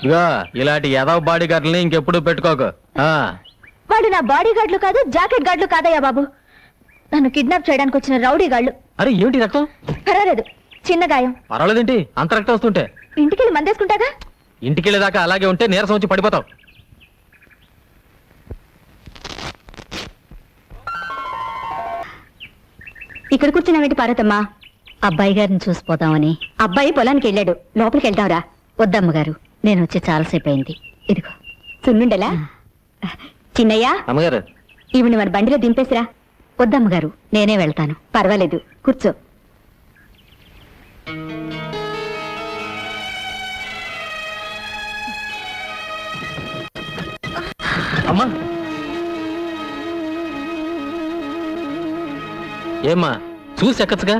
ఇదిగో, ఇలాంటి ఎదవ బాడీ గార్డులని ఇంకెప్పుడు పెట్టుకోకు. వాడు నా బాడీ గార్డులు కాదు, జాకెట్ గార్డులు కాదయ్యా బాబు. నన్ను కిడ్నాప్ చేయడానికి వచ్చిన రౌడీ గాళ్ళు. అరే ఏమిటి రక్తం? పర్వాలేదు, చిన్న గాయం. పర్వాలేదేంటి అంత రక్తం వస్తుంటే? ఇంటికెళ్ళి మందేసుకుంటాగా. ఇంటికెళ్ళేదాకా అలాగే ఉంటే నీరసం వచ్చి పడిపోతావు. ఇక్కడ కూర్చున్నావేంటి పార్వతమ్మా? అబ్బాయి గారిని చూసిపోతామని. అబ్బాయి పొలానికి వెళ్ళాడు, లోపలికి వెళ్తావురా? వద్దమ్మగారు, నేను వచ్చి చాలాసేపు అయింది. ఇదిగో సున్నుండలా. చిన్నయ్య, అమ్మగారు, ఈవిని మన బండిలో దింపేసిరా. వద్దమ్మగారు, నేనే వెళ్తాను. పర్వాలేదు, కూర్చో. అమ్మా ఏమ్మా చూసి ఎక్కచ్చుగా.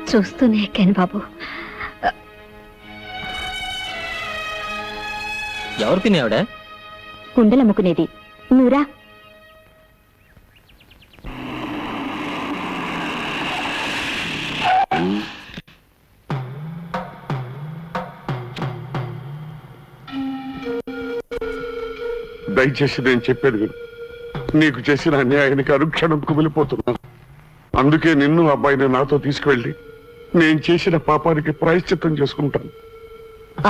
చూస్తూనే ఎక్కాను బాబు. ఎవరు పిన్ని ఆవిడ? కుండలు అమ్ముకునేది. నువ్వురా. దయచేసి నేను చెప్పేది విను. నీకు చేసిన అన్యాయానికి అనుక్షణం కుమిలిపోతున్నాను. అందుకే నిన్ను అబ్బాయిని నాతో తీసుకువెళ్ళి నేను చేసిన పాపానికి ప్రాయశ్చిత్తం చేసుకుంటాను.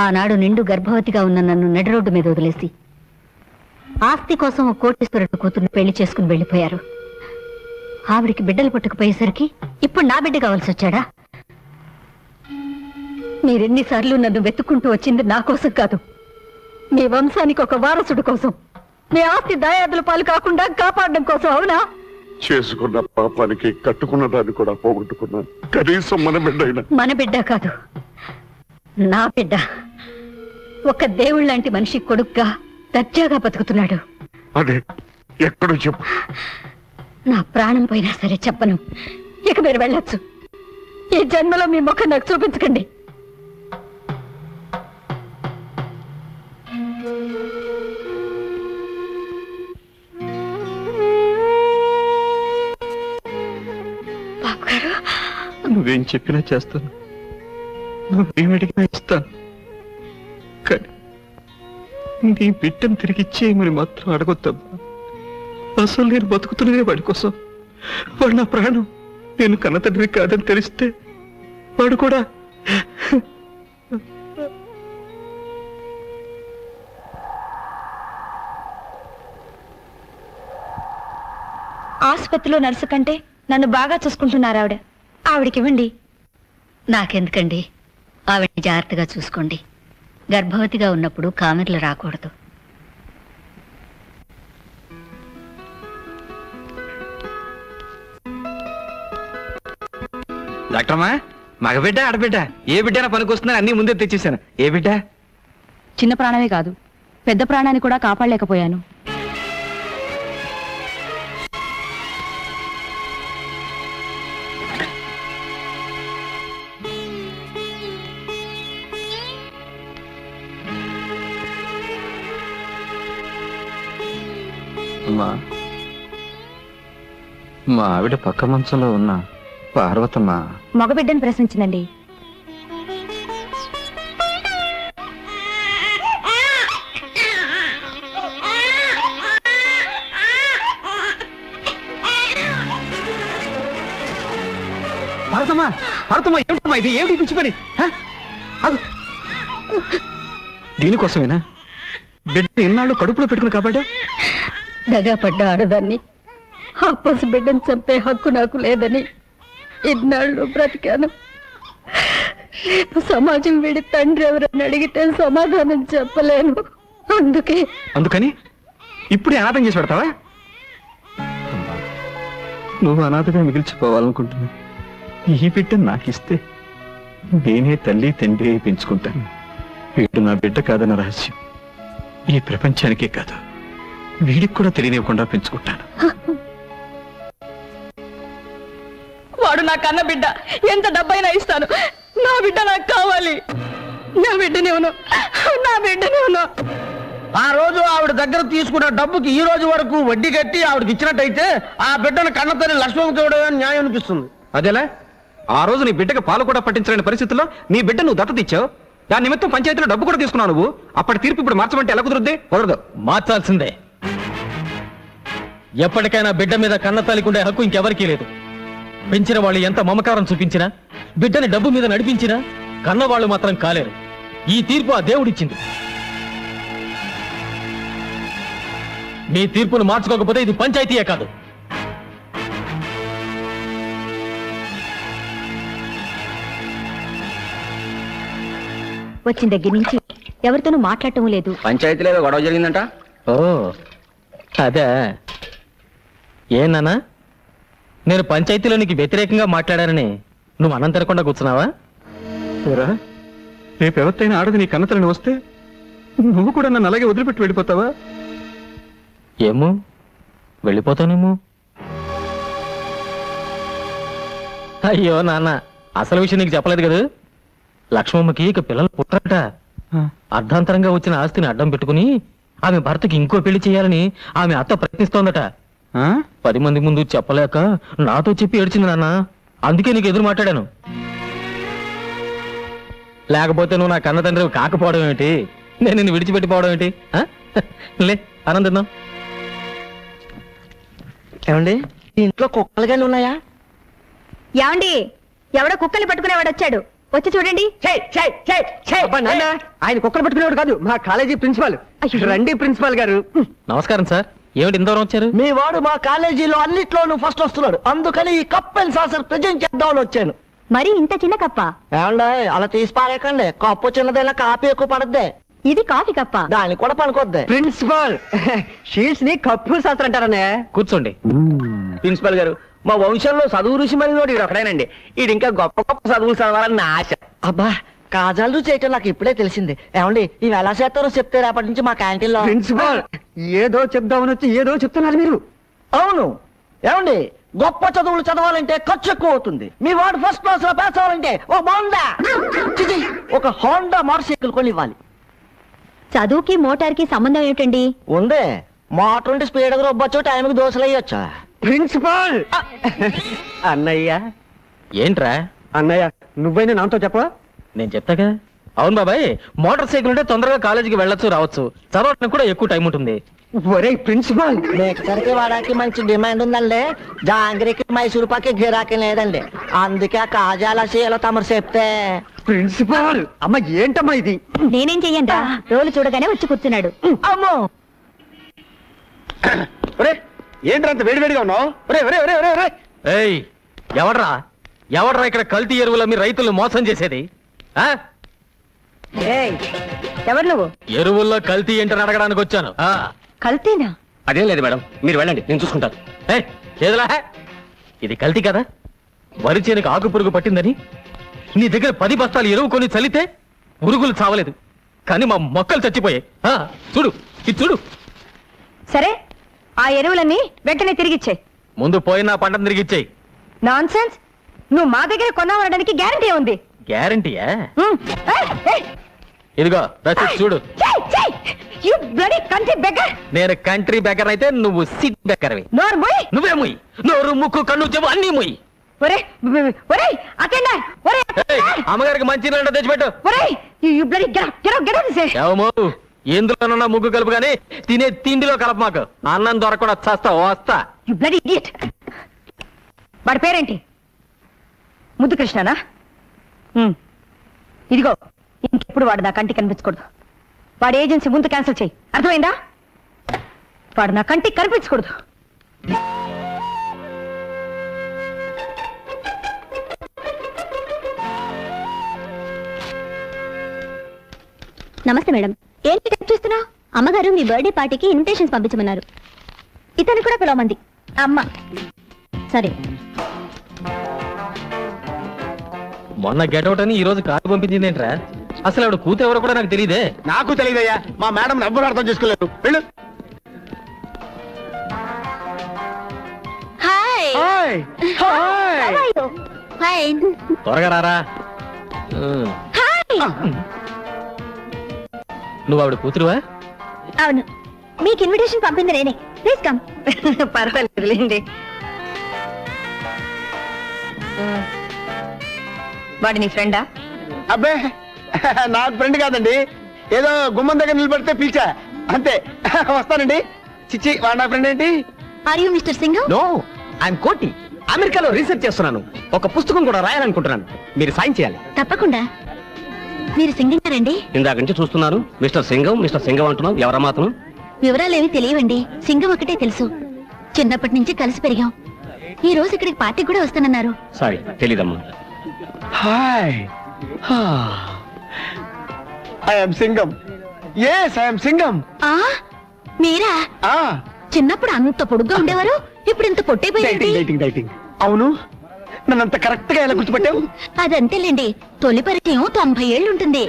ఆనాడు నిండు గర్భవతిగా ఉన్న నన్ను నడి రోడ్డు మీద వదిలేసి ఆస్తి కోసం ఓ కోటీశ్వరుడు కూతుర్ని పెళ్లి చేసుకుని వెళ్ళిపోయారు. ఆవిడికి బిడ్డలు పుట్టకపోయేసరికి ఇప్పుడు నా బిడ్డ కావాల్సి వచ్చాడా? మీరెన్నిసార్లు నన్ను వెతుక్కుంటూ వచ్చింది నా కోసం కాదు, మీ వంశానికి ఒక వారసుడు కోసం, మీ ఆస్తి దాయాదుల పాలు కాకుండా కాపాడడం కోసం. అవునా? చేసుకున్న పాపానికి కట్టుకున్న దాన్ని కూడా పోగొట్టుకున్నాను. కనీసం మన బిడ్డ అయినా. మన బిడ్డ కాదు, నా బిడ్డ. ఒక దేవుళ్ళ లాంటి మనిషి కొడుగ్గా దర్జాగా బతుకుతున్నాడు. అదే ఎక్కడో చెప్పు. నా ప్రాణం పోయినా సరే చెప్పను. ఇక మీరు వెళ్ళొచ్చు. ఈ జన్మలో మీ ముఖం నాకు చూపించకండి. నువ్వేం చెప్పినా చేస్తాను, నువ్వేం అడిగినా ఇస్తాను. కానీ నీ బిడ్డను తిరిగి ఇచ్చేయమని మాత్రం అడగొద్దమ్మా. అసలు నేను బతుకుతున్నదే వాడి కోసం. వాడు నా ప్రాణం. నేను కన్న తండ్రి కాదని తెలిస్తే వాడు కూడా. ఆసుపత్రిలో నర్సు కంటే నన్ను బాగా చూసుకుంటున్నారు ఆవిడ. ఆవిడకివ్వండి. నాకెందుకండి? ఆవిడ్ని జాగ్రత్తగా చూసుకోండి. గర్భవతిగా ఉన్నప్పుడు కామెర్లు రాకూడదు. డాక్టర్మా, మగబిడ్డ ఆడబిడ్డ ఏ బిడ్డ పనికొస్తుందని అన్ని ముందే తెచ్చేసాను. ఏ బిడ్డ? చిన్న ప్రాణమే కాదు, పెద్ద ప్రాణాన్ని కూడా కాపాడలేకపోయాను. మా ఆవిడ పక్క మంచంలో ఉన్న పార్వతమ్మ మగబిడ్డను ప్రశ్నించిందండి. పార్వతమ్మ, పార్వతమ్మ, ఏమిటమ్మా ఇది? ఏమిటి పిచ్చి పని? దీనికోసమేనా బిడ్డ ఎన్నాళ్ళు కడుపులో పెట్టుకుని కాబట్టి? దగా పడ్డ ఆడదాన్ని, ఆ పసి బిడ్డను చంపే హక్కు నాకు లేదని ఇన్నాళ్ళు బ్రతికాను. రేపు సమాజం వీడి తండ్రి ఎవరని అడిగితే సమాధానం చెప్పలేను. అందుకని ఇప్పుడు అనాథం చేసి పెడతావా? నువ్వు అనాథగా మిగిల్చిపోవాలనుకుంటున్నా. ఈ బిడ్డ నాకిస్తే నేనే తల్లి తండ్రి పెంచుకుంటాను. వీడు నా బిడ్డ కాదన్న రహస్యం ఈ ప్రపంచానికే కాదు, వీడికి కూడా తెలియనివ్వకుండా పెంచుకుంటాను. వాడు నా కన్న బిడ్డ. ఎంత డబ్బైనా ఇస్తాను. నా బిడ్డ నాకు కావాలి. నా బిడ్డనేవును, నా బిడ్డనేవును. ఆ రోజు ఆవిడ దగ్గర తీసుకున్న డబ్బుకి ఈ రోజు వరకు వడ్డీ కట్టి ఆవిడకి ఇచ్చినట్టయితే ఆ బిడ్డను కన్నతల్లి లక్ష్మణ్ చూడడం న్యాయం అనిపిస్తుంది. అదేలా? ఆ రోజు నీ బిడ్డకి పాలు కూడా పట్టించలేని పరిస్థితుల్లో నీ బిడ్డ నువ్వు దత్తత ఇచ్చావు. దాని నిమిత్తం పంచాయతీలో డబ్బు కూడా తీసుకున్నావు నువ్వు. అప్పటి తీర్పు ఇప్పుడు మార్చమంటే ఎలా కుదురుద్ది? కుదరదు. మార్చాల్సిందే. ఎప్పటికైనా బిడ్డ మీద కన్నతల్లికుండే హక్కు ఇంకెవరికీ లేదు. పెంచిన వాళ్ళు ఎంత మమకారం చూపించినా, బిడ్డని డబ్బు మీద నడిపించినా కన్నవాళ్ళు మాత్రం కాలేరు. ఈ తీర్పు ఆ దేవుడిచ్చింది. మీ తీర్పును మార్చుకోకపోతే ఇది పంచాయతీయే కాదు. వచ్చిన దగ్గర నుంచి ఎవరితోనూ మాట్లాడటం లేదు. పంచాయతీలో గొడవ జరిగిందంట. ఓ అదే. ఏనానా, నేను పంచాయతీలో నీకు వ్యతిరేకంగా మాట్లాడానని నువ్వు అన్నం తినకుండా కూర్చున్నావా? రేపు ఎవరితైనా ఆడది నీ కన్నతలని వస్తే నువ్వు కూడా నన్ను అలాగే వదిలిపెట్టి వెళ్ళిపోతావా? ఏమో, వెళ్ళిపోతానేమో. అయ్యో నాన్న, అసలు విషయం నీకు చెప్పలేదు కదా. లక్ష్మమ్మకి ఇక పిల్లలు పుట్టరట. అర్ధాంతరంగా వచ్చిన ఆస్తిని అడ్డం పెట్టుకుని ఆమె భర్తకి ఇంకో పెళ్లి చేయాలని ఆమె అత్త ప్రయత్నిస్తోందట. 10 మంది ముందు చెప్పలేక నాతో చెప్పి ఏడ్చింది నాన్న. అందుకే నీకు ఎదురు మాట్లాడాను. లేకపోతే నువ్వు నా కన్న తండ్రి కాకపోవడం ఏమిటి, నేను నిన్ను విడిచిపెట్టిపోవడం ఏంటి? లే ఆనందిద్దాం. ఏమండి ఇంట్లో కుక్కలు కానీ ఉన్నాయా? ఏమండి ఎవడో కుక్కల్ని పట్టుకునేవాడు వచ్చాడు, వచ్చి చూడండి. ఆయన కుక్కలు పట్టుకునేవాడు కాదు, మా కాలేజీ ప్రిన్సిపాల్. రండి ప్రిన్సిపాల్ గారు. నమస్కారం సార్. ఏమిటి ఇంత దూరం వచ్చారు? మీ వాడు మా కాలేజీలో అన్నిట్లోనూ ఫస్ట్ వస్తున్నాడు, అందుకని ఈ కప్ అండ్ సాసర్ ప్రజెంట్ చేద్దామని వచ్చాను. మరి ఇంత చిన్న కప్ప? ఏమండి అలా తీసి పారేకండి, కప్పు చిన్నదైనా కాపీ ఎక్కువ పడద్దే. ఇది కాఫీ కప్ప. దానికి కూడా పనుకోద్ది. ప్రిన్సిపాల్ షీట్స్ ని కప్పు శాస్త్రం అంటారనే. కూర్చోండి. ప్రిన్సిపాల్ గారు, మా వంశంలో చదువు రుచి మరి ఇది ఒకడేనండి. ఇది ఇంకా గొప్ప గొప్ప చదువులు చదవాలని నా ఆశ. అబ్బా కాజాలు చేయటం నాకు ఇప్పుడే తెలిసింది. ఏమండి ఇవి ఎలా చేస్తారో చెప్తే రేపటి నుంచి మా క్యాంటీన్ లో. ప్రిన్సిపాల్ ఏదో చెప్దామని వచ్చి ఏదో చెప్తున్నారు మీరు. అవును ఏమండి, గొప్ప చదువులు చదవాలంటే ఖర్చు ఎక్కువ అవుతుంది. మీ వాడు ఫస్ట్ క్లాస్ లో పాస్ అవ్వాలంటే ఓ బాగుందా ఒక హోండా మోటార్ సైకిల్ కొని ఇవ్వాలి. చదువుకి మోటార్ కి సంబంధం ఏమిటండి? ఉందే, మోటార్ ఉంటే స్పీడ్ గా రొబ్బొచ్చు, టైంకి దోశలు అయ్యొచ్చా. ప్రిన్సిపాల్ అన్నయ్య. ఏంట్రా అన్నయ్య నువ్వైనా నాతో చెప్పవా? నేను చెప్తాగా. అవును బాబాయ్, మోటార్ సైకిల్ ఉంటే తొందరగా కాలేజీకి వెళ్ళొచ్చు రావచ్చు, చదవడానికి కూడా ఎక్కువ టైం ఉంటుంది. ఒరే ప్రిన్సిపాల్, మేకసరికి వాడానికి మంచి డిమాండ్ ఉందండి. జాంగ్రీకి మైసూరు పాకి గిరాకీ లేదండి, అందుకే ఆ కాజాల సీలో తమరు చెప్తే. ప్రిన్సిపాల్ అమ్మ ఏంటమ్మా ఇది? నేనేం చెయ్యండి, రోలు చూడగానే వచ్చి కూర్చున్నాడు. అమ్మో ఏంటంత వేడివేడిగా ఉన్నావు? ఏయ్ ఎవడ్రా ఎవడ్రా ఇక్కడ కల్తీ ఎరువుల మీ రైతులను మోసం చేసేది? ఆ ఎవరు నువ్వు? ఎరువుల్లో కల్తీ ఏంటని అడగడానికి వచ్చాను. కల్తీనా? అదేం లేదు మేడం, మీరు వెళ్ళండి, నేను చూసుకుంటాను. ఏదిలా ఇది కల్తీ కదా? వరి చేనుకు ఆకు పురుగు పట్టిందని నీ దగ్గర 10 బస్తాలు ఎరువు కొని చల్లితే పురుగులు చావలేదు, కానీ మా మొక్కలు చచ్చిపోయాయి. చూడు ఇది చూడు. సరే ఆ ఎరువులన్నీ వెంటనే తిరిగిచ్చే. ముందు పోయిన పంటను తిరిగిచ్చేయి. నాన్ సెన్స్, నువ్వు మా దగ్గర కొన్నావనడానికి గ్యారంటీ ఉంది. గ్యారంటీయా? ఇదిగో రసీదు చూడు. నేను కంట్రీ బెగ్గర్ అయితే నువ్వు సిటీ బెగ్గర్వి. నువ్వే ముయ్యి, నోరు ముక్కు కన్ను చెవు అన్ని ముయ్యి. అమ్మగారికి మంచి నీళ్ళ తెచ్చిపెట్టు. ఎందులోనన్నా ముగ్గు కలుపు కానీ తినే తిండిలో కలప. మాకు అన్నం దొరకకుండా చస్తా వస్తా. వాడి పేరేంటి? ముద్దు కృష్ణనా? ఇదిగో ఇంకెప్పుడు వాడు నా కంటికి కనిపించకూడదు. వాడి ఏజెన్సీ ముందు క్యాన్సిల్ చేయి, అర్థమైందా? వాడు నా కంటికి కనిపించకూడదు. నమస్తే మేడం. ఏంటి టైప్ చేస్తున్నావు? అమ్మగారు మీ బర్త్డే పార్టీకి ఇన్విటేషన్స్ పంపించమన్నారు. ఇతను కూడా పిలవమంది అమ్మ. సరే. మొన్న గెటౌట్ అని ఈ రోజు కార్డు పంపించింది ఏంట్రా? అసలు ఆవిడ కూతురు ఎవరో కూడా నాకు తెలియదే. నాకు తెలియదయ్యా, మా మేడం ఎవ్వరు అర్థం చేసుకోలేదు. వెళ్ళు. త్వరగా రారా. నువ్వు ఆవిడ కూతురువా? అవును, మీకు ఇన్విటేషన్ పంపింది నేనే. Please come. పర్వాలేదులేండి. వాడి నీ ఫ్రెండా? అబ్బే నాకు ఫ్రెండ్ కాదండి, ఏదో గుమ్మం దగ్గర నిలబడితే పిలిచా అంతే. వస్తానండి. చిచ్చి వాడు నా ఫ్రెండ్ ఏంటి? Are you mister Singam? No, I'm Koti. అమెరికాలో రీసెర్చ్ చేస్తున్నాను, ఒక పుస్తకం కూడా రాయాలనుకుంటున్నాను. మీరు సాయం చేయాలి. తప్పకుండా. మీరు సింగం గారండి? ఇందాక నుంచి చూస్తున్నాను. మిస్టర్ సింగం మిస్టర్ సింగం అంటున్నావు, ఎవరా మాత్రం? వివరాలేవి తెలియవండి, సింగం ఒకటే తెలుసు. చిన్నప్పటి నుంచి కలిసి పెరిగాం. ఈ రోజు ఇక్కడికి పార్టీ కూడా వస్తానన్నారు. సారీ, తెలీదమ్మా. Hi, I'm Singam. Yes I'm Singam. మీరా? చిన్నప్పుడు అంత పొడుగ్గా ఉండేవారు, ఇప్పుడు ఇంత పొట్టైపోయింది. అవును, నన్నంత కరెక్ట్ గా ఎలా గుర్తుపట్టావు? అదంతేలేండి, తొలి పరిచయం 90 ఏళ్ళు ఉంటుంది.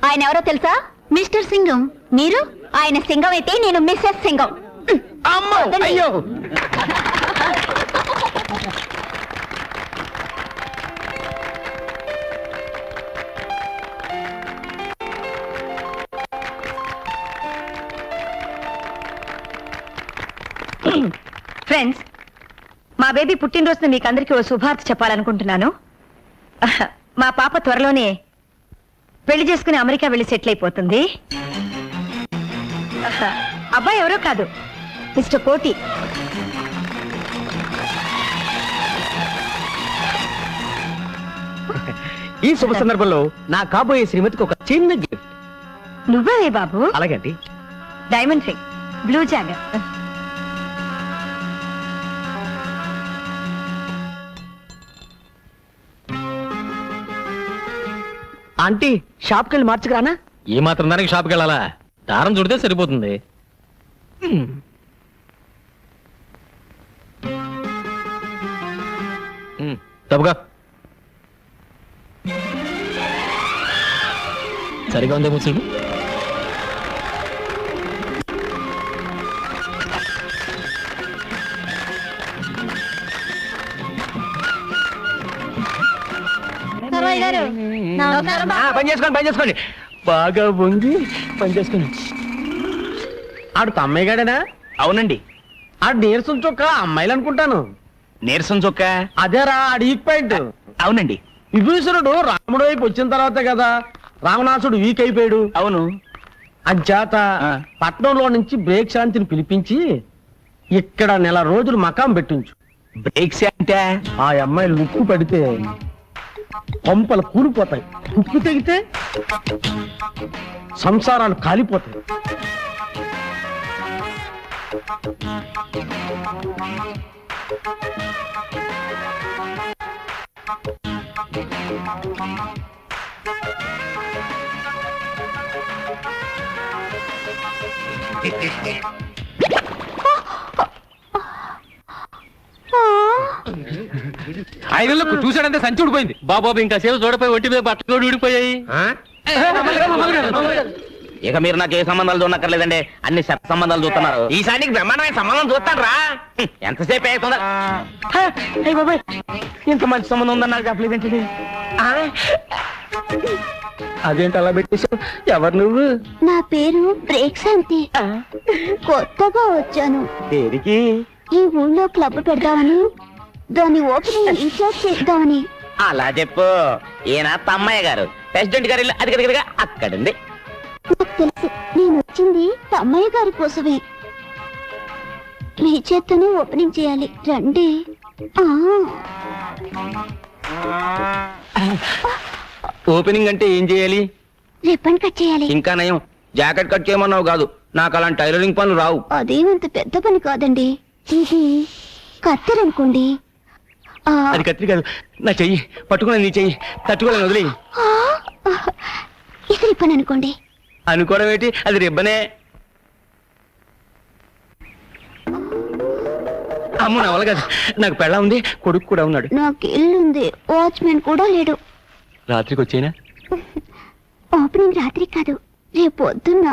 ఆయన ఎవరో తెలుసా? మిస్టర్ సింగం. మీరు ఆయన సింగం అయితే నేను మిస్సెస్ సింగం. అమ్మో అయ్యో ఫ్రెండ్స్, మా బేబీ పుట్టినరోజున మీకు అందరికీ ఓ శుభార్త చెప్పాలనుకుంటున్నాను. మా పాప త్వరలోనే పెళ్లి చేసుకుని అమెరికా వెళ్ళి సెటిల్ అయిపోతుంది. అబ్బాయి ఎవరో కాదు, మిస్టర్ కోటి. ఈ శుభ సందర్భంలో నా కాబోయే శ్రీమతికి ఒక చిన్న గిఫ్ట్. నువ్వే బాబు? అలాగే అండి. Diamond ring, blue jogger. Aunty షాప్కి వెళ్ళి మార్చుకురానా? ఈ మాత్రం దానికి షాప్కి వెళ్ళాలా? దారం చుడితే సరిపోతుంది. తప్పుగా సరిగా ఉందే ముసుడు. పని చేసుకోండి బాగా వంగి పని చేసుకోండి. ఆడు తమ్మయ్యగాడేనా? అవునండి. ఆడు నీరసం చొక్క అమ్మాయిలు అనుకుంటాను. నీరసం చొక్క అదేరా ఆడు ఈక్ పాయింట్. అవునండి. విభీషణుడు రాముడు వైపు వచ్చిన తర్వాతే కదా రావణాసుడు వీక్ అయిపోయాడు. అవును. అంచేత పట్నంలో నుంచి బ్రేక్ శాంతిని పిలిపించి ఇక్కడ నెల రోజులు మకాం పెట్టించు. బ్రేక్ శాంతి ఆ అమ్మాయిలు ఉక్కు పడితే పంపలు కూలిపోతాయి, ఉక్కు తెగితే సంసారాలు కాలిపోతాయి. ఐదులకు చూసాడంటే సంచి ఊడిపోయింది. బాబాబు ఇంకా సేవ చూడపోయి ఒట్టి మీద బట్టలు కూడా ఊడిపోయాయి. ఇక మీరు నాకు ఏ సంబంధాలు చూడక్కర్లేదండి, అన్ని శత సంబంధాలు చూస్తున్నారు. ఈసారికి బ్రహ్మాండమైన సంబంధం చూస్తాను రా. ఎంతసేపు అవుతుందా? ఇంత మంచి సంబంధం ఉందని నాకు చెప్పలేదేంటి? అదేంటి అలా పెట్టేశావు? ఎవరు నువ్వు? నా పేరు బ్రేక్ శాంతి. కొత్తగా వచ్చాను. దేనికి? ఈ ఊళ్ళో క్లబ్ పెడదామని, దాని ఓపెనింగ్ ఇన్ఛార్జ్ చేద్దామని. అలా చెప్పు. ఈయన తమ్మయ్య గారు, ప్రెసిడెంట్ గారు ఇల్లు అది కదగా అక్కడుంది. నాకు తెలుసు, నేను వచ్చింది తమ్మయ్య గారి కోసమే. మీ చేత్తోనే ఓపెనింగ్ చేయాలి, రండి. ఓపెనింగ్ అంటే ఏం చేయాలి? రిబ్బన్ కట్ చేయాలి. ఇంకా నయం, జాకెట్ కట్ చేయమన్నావు కాదు. నాకు అలాంటి టైలరింగ్ పనులు రావు. అదేమంత పెద్ద పని కాదండి. ఇది కత్తెరనుకోండి. అది కత్తిరి కాదు, నా చెయ్యి పట్టుకుని నీ చెయ్యి తట్టుకోలేను, వదిలే. ఇది రిబ్బన్ అనుకోండి. అనుకోవడం ఏంటి, అది రిబ్బనే. అమ్మ నా వల్ల కాదు, నాకు పెళ్ళ ఉంది, కొడుకు కూడా ఉన్నాడు. నాకు ఇల్లుంది, వాచ్మెన్ కూడా లేడు. రాత్రికి వచ్చేనా? ఓపెనింగ్ రాత్రి కాదు, రేపు పొద్దున్న.